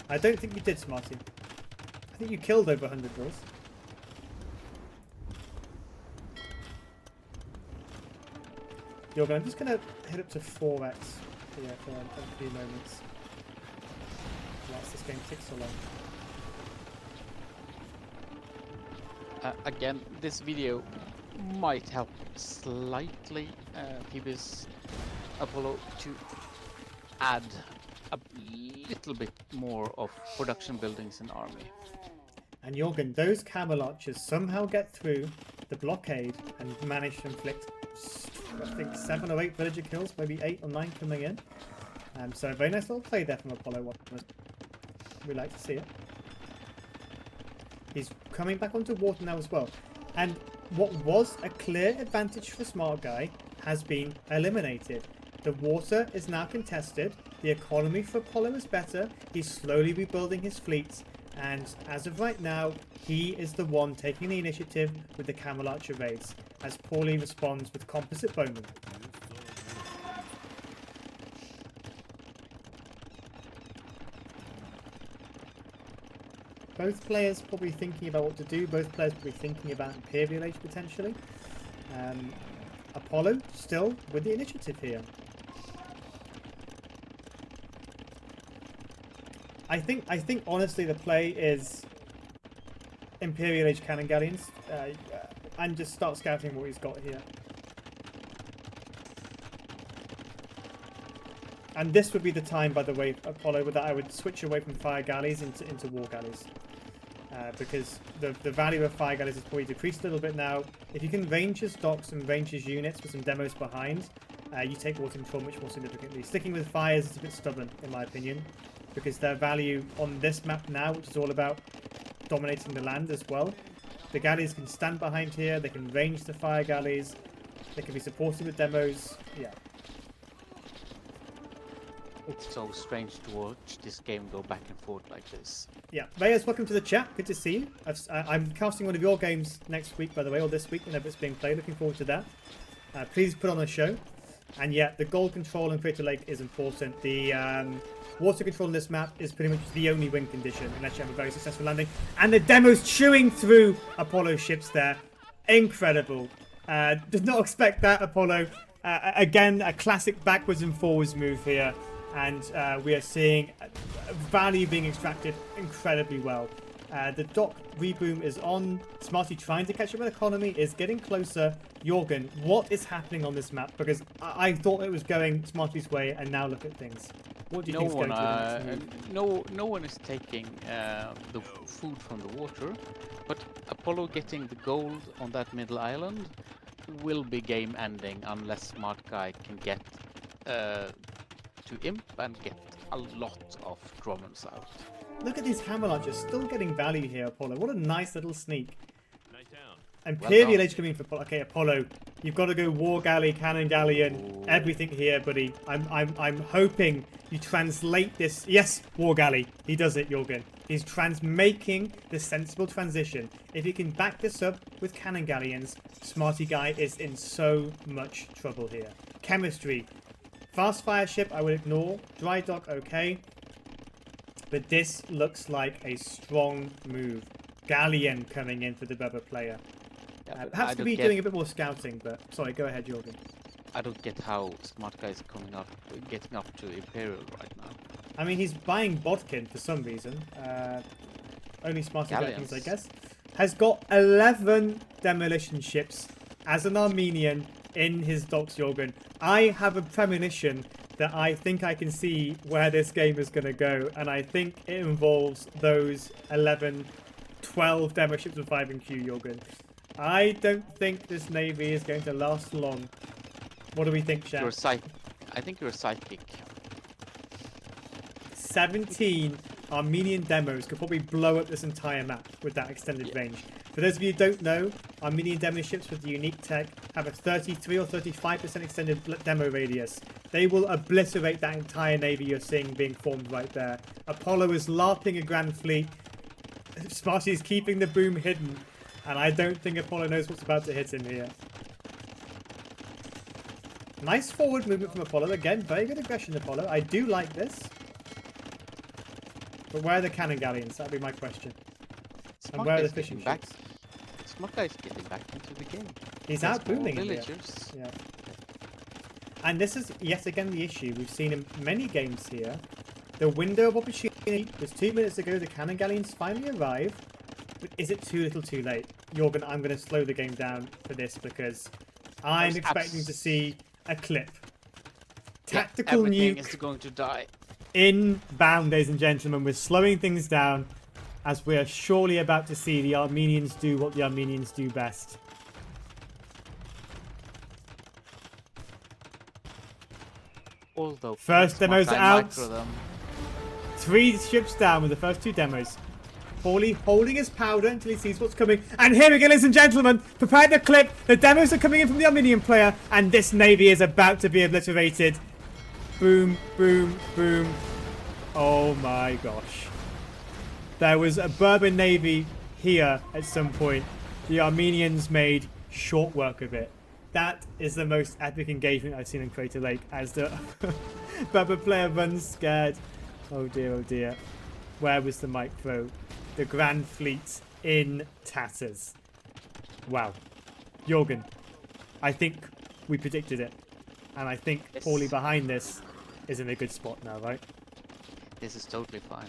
I don't think you did, Smarty. I think you killed over 100 bulls. I'm just going to hit up to 4x here for a few moments. Whilst this game takes so long. Again, this video might help slightly Phoebus Apollo to add a little bit more of production buildings in army. And Jorgen, those camel archers somehow get through the blockade and manage to inflict, I think, 7 or 8 villager kills, maybe 8 or 9 coming in. So a very nice little play there from Apollo. We like to see it. He's coming back onto water now as well. And what was a clear advantage for Smarttguyy has been eliminated. The water is now contested. The economy for Apollo is better. He's slowly rebuilding his fleets. And as of right now, he is the one taking the initiative with the Camel Archer raids, as Paulie responds with Composite Bowman. Both players probably thinking about what to do. Both players probably thinking about Imperial Age potentially. Apollo still with the initiative here. I think honestly the play is Imperial Age Cannon Galleons and just start scouting what he's got here. And this would be the time, by the way, Apollo, that I would switch away from fire galleys into war galleys. Because the value of fire galleys is probably decreased a little bit now. If you can range his docks and range his units with some demos behind, you take water control much more significantly. Sticking with fires is a bit stubborn, in my opinion, because their value on this map now, which is all about dominating the land as well, the galleys can stand behind here, they can range the fire galleys, they can be supported with demos, yeah. It's so strange to watch this game go back and forth like this. Yeah, Reyes, welcome to the chat. Good to see you. I'm casting one of your games next week, by the way, or this week, whenever it's being played. Looking forward to that. Please put on a show. And yeah, the goal control and Crater Lake is important. The water control on this map is pretty much the only win condition, unless you have a very successful landing. And the demo's chewing through Apollo ships there. Incredible. Did not expect that, Apollo. Again, a classic backwards and forwards move here. And we are seeing value being extracted incredibly well. The dock reboom is on. Smarty trying to catch up with economy is getting closer. Jorgen, what is happening on this map? Because I thought it was going Smarty's way, and now look at things. What do you think is going to the next move? No one is taking the food from the water, but Apollo getting the gold on that middle island will be game ending unless Smarttguyy can get to imp and get a lot of Drummers out. Look at these hammer launchers still getting value here, Apollo. What a nice little sneak. And Well Imperial done. Age coming in for Apollo. Okay, Apollo, you've got to go War Galley, Cannon Galleon, everything here, buddy. I'm hoping you translate this. Yes, War Galley. He does it, Jorgen. He's making the sensible transition. If he can back this up with Cannon Galleons, Smarttguyy is in so much trouble here. Chemistry. Fast fire ship, I would ignore. Dry dock, okay. But this looks like a strong move. Galleon coming in for the Bubba player. Yeah, but Perhaps I to don't be get- doing a bit more scouting, but sorry, go ahead, Jorgen. I don't get how Smarttguyy is getting up to Imperial right now. I mean, he's buying Bodkin for some reason. Only Smarty Galleons. I guess. Has got 11 demolition ships as an Armenian in his docks, Jorgen. I have a premonition that I think I can see where this game is going to go, and I think it involves those 11, 12 demo ships with 5 and Q, Jorgen. I don't think this navy is going to last long. What do we think, Shaq? I think you're a psychic. 17 Armenian demos could probably blow up this entire map with that extended range. For those of you who don't know, Armenian demo ships with the unique tech have a 33 or 35% extended demo radius. They will obliterate that entire navy you're seeing being formed right there. Apollo is LARPing a grand fleet. Smarty is keeping the boom hidden. And I don't think Apollo knows what's about to hit him here. Nice forward movement from Apollo. Again, very good aggression, Apollo. I do like this. But where are the cannon galleons? That'd be my question. And where are the Smarttguy's fishing getting ships? Smarttguy's getting back into the game. He's There's out more booming in here. villagers. Yeah. And this is yet again the issue. We've seen in many games here. The window of opportunity was 2 minutes ago. The cannon galleons finally arrive. But is it too little too late? Jorgen, I'm going to slow the game down for this because I'm There's expecting to see a clip. Yeah, Tactical everything nuke is going to die. inbound, ladies and gentlemen. We're slowing things down as we are surely about to see the Armenians do what the Armenians do best. Although First demo's Smarttguyy out. micro them. 3 ships down with the first 2 demos. Paulie holding his powder until he sees what's coming. And here we go, ladies and gentlemen. Prepare the clip. The demos are coming in from the Armenian player. And this navy is about to be obliterated. Boom, boom, boom. Oh my gosh. There was a Bourbon navy here at some point. The Armenians made short work of it. That is the most epic engagement I've seen in Crater Lake as the Bourbon player runs scared. Oh dear, oh dear. Where was the micro? The Grand Fleet in tatters. Wow. Jorgen, I think we predicted it. And I think Yes. Paulie behind this is in a good spot now, right? This is totally fine.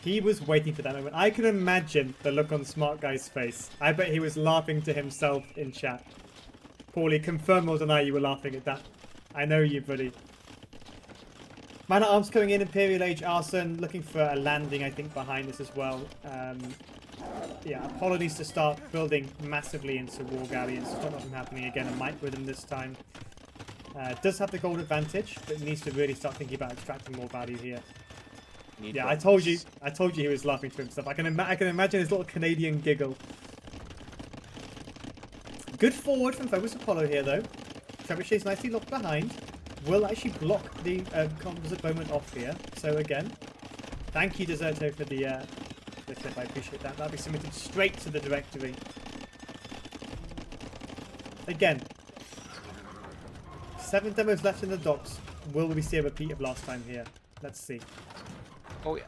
He was waiting for that moment. I can imagine the look on Smarttguy's face. I bet he was laughing to himself in chat. Paulie, confirm or deny you were laughing at that. I know you, buddy. Man at Arms coming in, Imperial Age Arson, looking for a landing, I think, behind this as well. Yeah, Apollo needs to start building massively into War Galleons to stop that from happening again. A mic with him this time. Does have the gold advantage, but needs to really start thinking about extracting more value here. Need Yeah, bombs. I told you he was laughing to himself. I can imagine his little Canadian giggle. Good forward from Focus Apollo here, though. Trebuchet's nicely locked behind. Will actually block the composite moment off here. So again, thank you, Deserto, for the tip. I appreciate that. That'll be submitted straight to the directory. Again, 7 demos left in the docks. Will we see a repeat of last time here? Let's see. Oh yeah.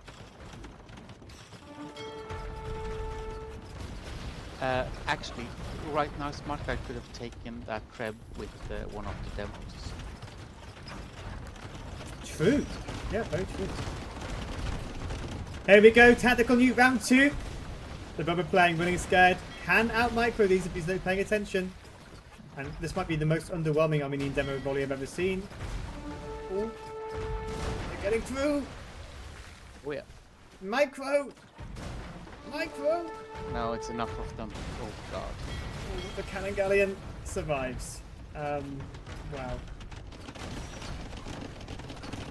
Actually, right now, Smarttguyy could have taken that Treb with one of the demos. True. Yeah, very true. Here we go. Tactical Nuke round 2. The Bubba playing Running Scared can out-micro these if he's not paying attention. And this might be the most underwhelming Armenian demo volley I've ever seen. Oh, they're getting through. Oh yeah. Micro. Micro. No, it's enough of them. Oh god. The Cannon Galleon survives. Wow.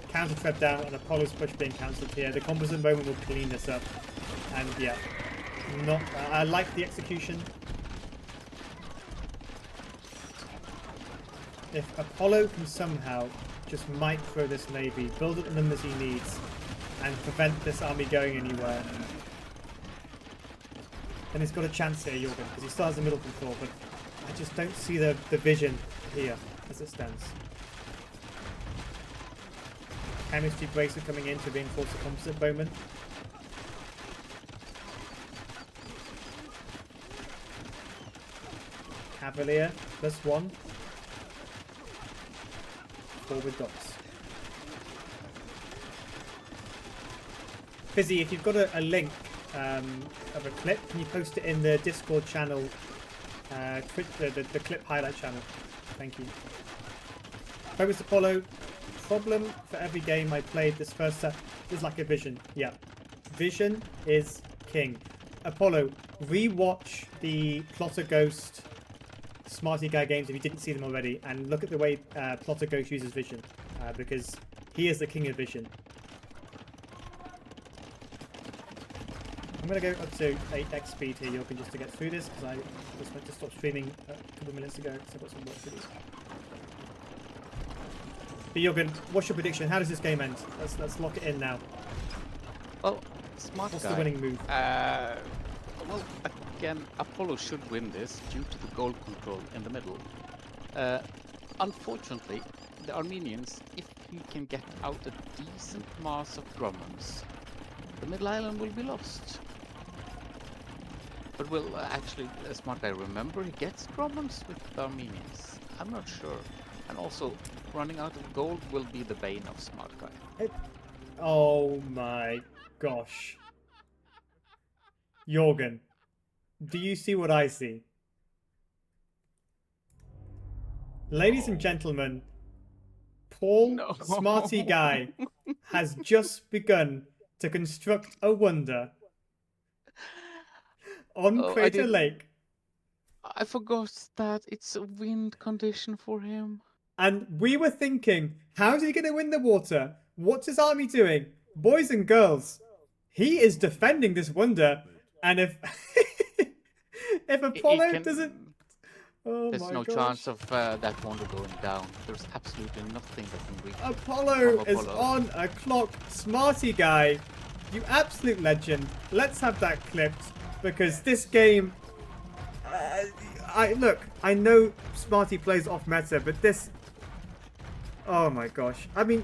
Counter trap down and Apollo's push being cancelled here. The composite moment will clean this up. And yeah, not. I like the execution. If Apollo can somehow just micro this navy, build up the numbers he needs, and prevent this army going anywhere, then he's got a chance here, Jorgen, because he still has the middle control, but I just don't see the vision here as it stands. Chemistry breaks are coming in to reinforce the composite bowman. Cavalier, +1. Forward docks. Fizzy, if you've got a link of a clip, can you post it in the Discord channel, the clip highlight channel? Thank you. Focus Apollo. Problem for every game I played this first set is lack of vision. Yeah, vision is king. Apollo, rewatch the Plotter Ghost Smarttguyy games if you didn't see them already, and look at the way Plotter Ghost uses vision, because he is the king of vision. I'm going to go up to 8x speed here, Jorgen, just to get through this, because I just went to stop streaming a couple of minutes ago, because I've got some work to do. But Jorgen, what's your prediction? How does this game end? Let's lock it in now. Well, Smarttguyy. What's the winning move? Well, again, Apollo should win this due to the goal control in the middle. Unfortunately, the Armenians, if he can get out a decent mass of Grumman's, the middle island will be lost. But will actually Smarttguyy remember he gets Grumman's with the Armenians? I'm not sure. And also, running out of gold will be the bane of Smarttguyy. Oh my gosh. Jorgen, do you see what I see? Ladies and gentlemen, Paul Smarttguyy has just begun to construct a wonder on Crater Lake. I forgot that it's a wind condition for him. And we were thinking, how's he going to win the water? What's his army doing? Boys and girls, he is defending this wonder. And if if Apollo doesn't... Oh there's my no gosh. chance of that wonder going down. There's absolutely nothing that can reach Apollo is on a clock. Smarttguyy, you absolute legend. Let's have that clipped, because this game... I know Smarty plays off meta, but this... Oh my gosh. I mean,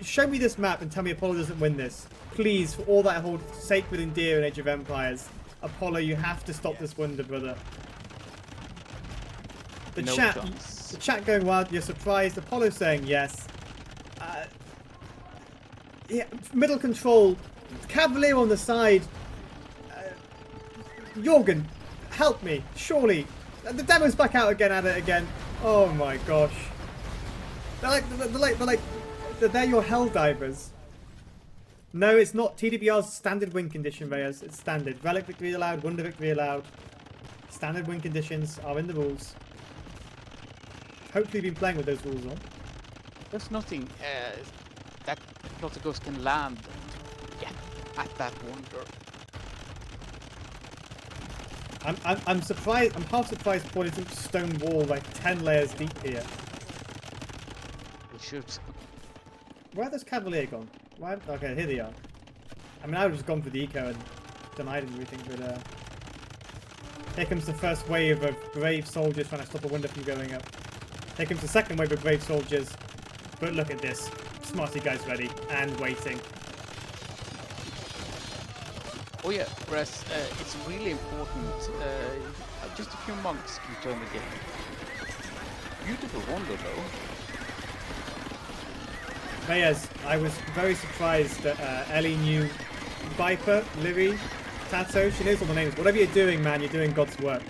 show me this map and tell me Apollo doesn't win this. Please, for all that I hold sacred and dear in Age of Empires, Apollo, you have to stop this wonder, brother. The chat going wild. You're surprised. Apollo saying yes. Yeah, middle control. Cavalier on the side. Jorgen, help me. Surely. The demo's back out again at it again. Oh my gosh. They're your hell divers. No, it's not TDBR's standard win condition, Reyes. It's standard. Relic victory allowed, wonder victory allowed. Standard win conditions are in the rules. Hopefully you've been playing with those rules on. There's nothing that Plotter Ghost can land yet at that wonder. I'm surprised. I'm half surprised Paul isn't stone wall like 10 layers deep here. We should. Where are those Cavalier gone? Why? Okay, here they are. I mean, I would have just gone for the eco and denied everything, but here comes the first wave of brave soldiers trying to stop a window from going up. Here comes the second wave of brave soldiers. But look at this. Smarty guy's ready and waiting. Oh yeah, whereas it's really important. Just a few monks can turn the game. Beautiful wonder though. Yes, I was very surprised that Ellie knew Viper, Livy, Tato. She knows all the names. Whatever you're doing, man, you're doing God's work.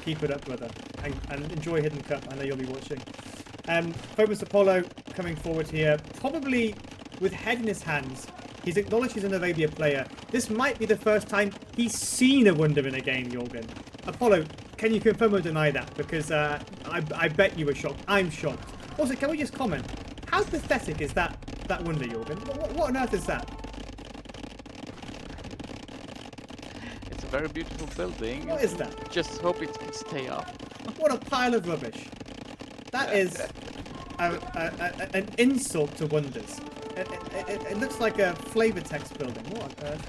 Keep it up, brother. And enjoy Hidden Cup. I know you'll be watching. Phobos Apollo coming forward here. Probably with head in his hands. He's acknowledged he's an Arabia player. This might be the first time he's seen a wonder in a game, Jorgen. Apollo, can you confirm or deny that? Because I bet you were shocked. I'm shocked. Also, can we just comment? How pathetic is that wonder, Jorgen? What on earth is that? It's a very beautiful building. What is that? Just hope it can stay up. What a pile of rubbish. That is an insult to wonders. It looks like a flavor text building. What on earth?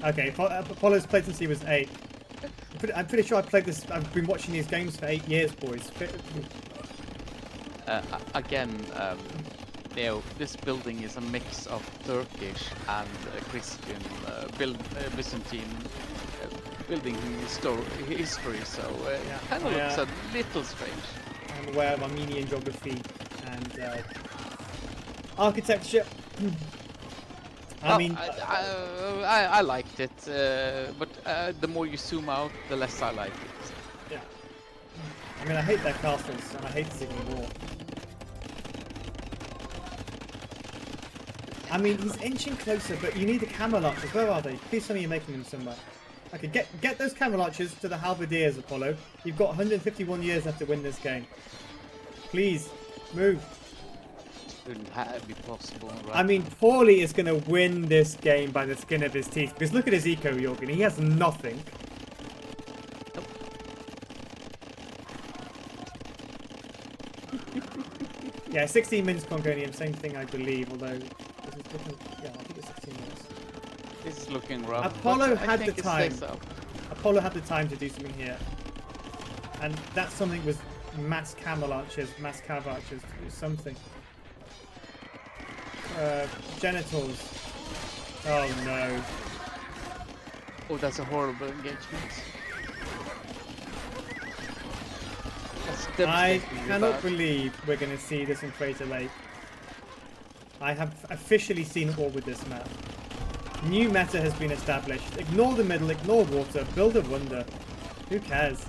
Okay, Apollo's played since he was 8. I'm pretty sure I played this. I've been watching these games for 8 years, boys. Again, you know, this building is a mix of Turkish and Christian Byzantine building history, so Yeah, kind of looks a little strange. I'm aware of Armenian geography and architecture. I mean, I liked it, but the more you zoom out, the less I like it. yeah. I mean, I hate their castles, and I hate this even more. I mean, he's inching closer, but you need the camel archers. Where are they? Please tell me you're making them somewhere. Okay, get those camel archers to the halberdiers, Apollo. You've got 151 years left to win this game. Please, move. Shouldn't be possible, right? I mean, Paulie is going to win this game by the skin of his teeth. Because look at his eco, Jorgen. He has nothing. Yeah, 16 minutes Congonium, same thing I believe, although this is looking, yeah, I think it's 16 minutes. This is looking rough. Apollo had the time. So. Apollo had the time to do something here. And that something was mass camel archers, mass cav archers, something. Genitals. Oh no. Oh, that's a horrible engagement. I cannot believe we're going to see this in Crater Lake. I have officially seen it all with this map. New meta has been established. Ignore the middle, ignore water, build a wonder. Who cares?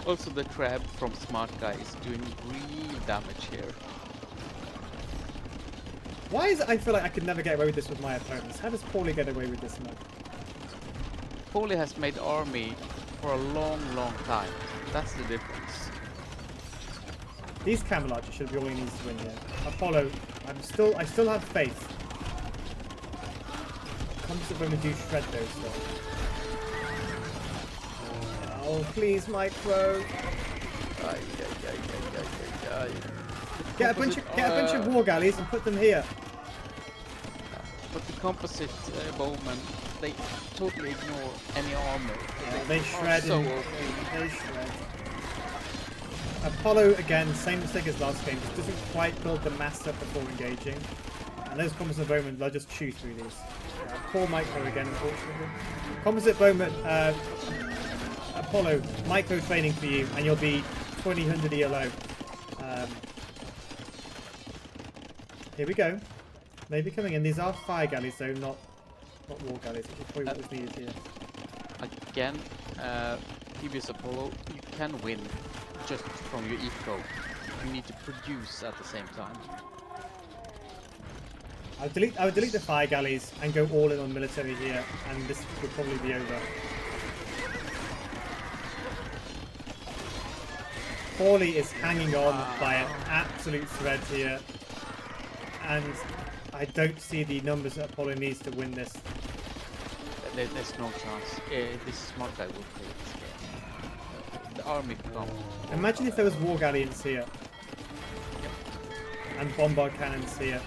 Also, the crab from Smarttguyy is doing real damage here. Why is it I feel like I could never get away with this with my opponents? How does Paulie get away with this map? Paulie has made army for a long time. That's the difference. These camel archers should be all he needs to win here. Apollo, I still have faith. Composite women do shred those stuff. Oh please, micro. Get a bunch of war galleys and put them here. But the composite bowmen, they totally ignore any armor. Yeah, they shred. So they shred. Apollo again, same mistake as last game. Just doesn't quite build the mass up before engaging. And those composite bowmen, they'll just chew through these. Poor micro again, unfortunately. Composite bowman, Apollo, micro training for you, and you'll be 2000 ELO. Here we go. Maybe coming in. These are fire galleys, though, not war galleys, which is probably what was needed here. Again, TBS Apollo, you can win just from your eco. You need to produce at the same time. I would delete the fire galleys and go all in on military here, and this would probably be over. Paulie is hanging on by an absolute thread here, and I don't see the numbers that Apollo needs to win this. there's no chance. This smart guy will play this game. The army come. Imagine if there was war galleons here. And bombard cannons here.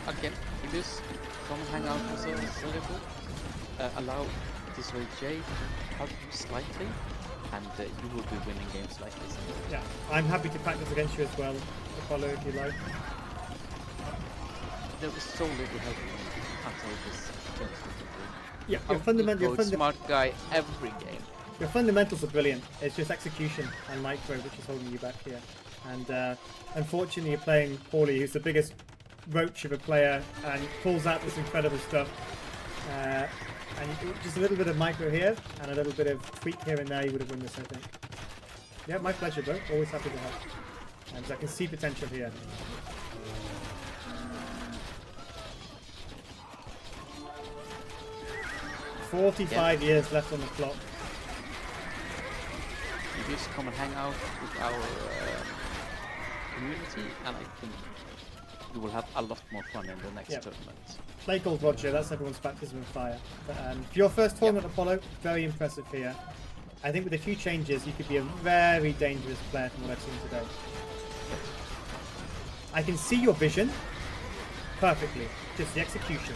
Again, in this, come hang out with us a little. Allow this way J to help you slightly, and you will be winning games like this. Yeah, I'm happy to practice against you as well, Apollo, if you like. There was so little help until this turns into Yeah, your smart guy every game. Your fundamentals are brilliant. It's just execution and micro which is holding you back here. And unfortunately, you're playing Paulie, who's the biggest roach of a player, and pulls out this incredible stuff. And just a little bit of micro here and a little bit of tweak here and there, you would have won this, I think. Yeah, my pleasure, bro. Always happy to help. And I can see potential here. "45 years left on the clock." You just come and hang out with our community, and I think you will have a lot more fun in the next tournament. Play Gold Roger, that's everyone's baptism of fire. But for your first tournament, Apollo, very impressive here. I think with a few changes, you could be a very dangerous player from what I've seen today. I can see your vision perfectly, just the execution.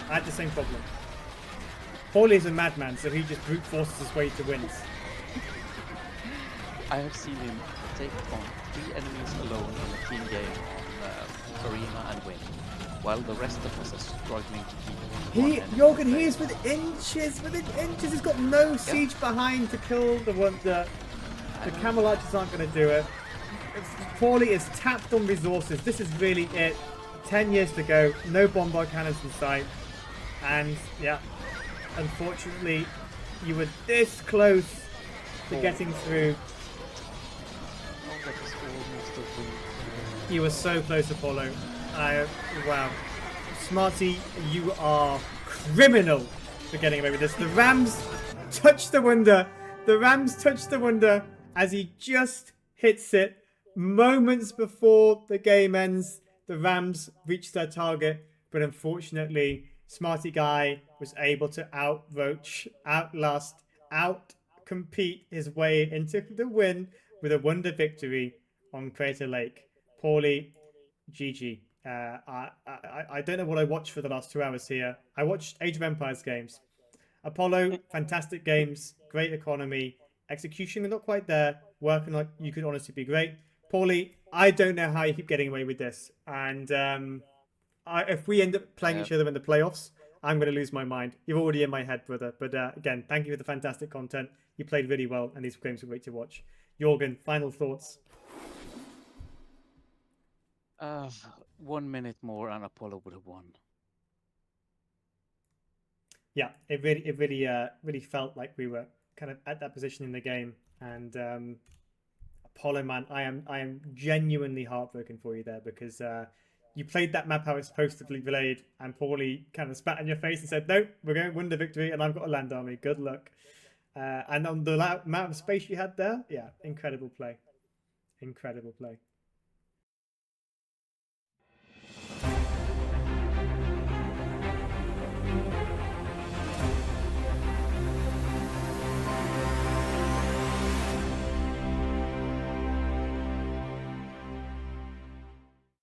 I had the same problem. Paulie is a madman, so he just brute forces his way to wins. I have seen him take on 3 enemies alone in a team game on Arena and win, while the rest of us are struggling to keep Jorgen, he is within inches. He's got no siege behind to kill the one. The camel archers aren't going to do it. Paulie is tapped on resources. This is really it. 10 years to go. No bombard cannons in sight. And yeah, unfortunately, you were this close to getting through. You were so close, Apollo. Wow. Smarty, you are criminal for getting away with this. The Rams touch the wonder. The Rams touch the wonder as he just hits it. Moments before the game ends, the Rams reach their target. But unfortunately, Smarttguyy was able to outroach, outlast, outcompete his way into the win with a wonder victory on Crater Lake. Paulie, GG. I don't know what I watched for the last 2 hours here. I watched Age of Empires games. Apollo, fantastic games, great economy. Execution not quite there. Working like you could honestly be great. Paulie, I don't know how you keep getting away with this. And if we end up playing each other in the playoffs, I'm going to lose my mind. You're already in my head, brother. But again, thank you for the fantastic content. You played really well, and these games were great to watch. Jorgen, final thoughts? 1 minute more and Apollo would have won. Yeah, it really felt like we were kind of at that position in the game. And Apollo, man, I am genuinely heartbroken for you there, because you played that map how it's supposed to be played, and Paulie kind of spat in your face and said, "No, we're going to win the victory, and I've got a land army. Good luck." And on the amount of space you had there, yeah, incredible play. Incredible play.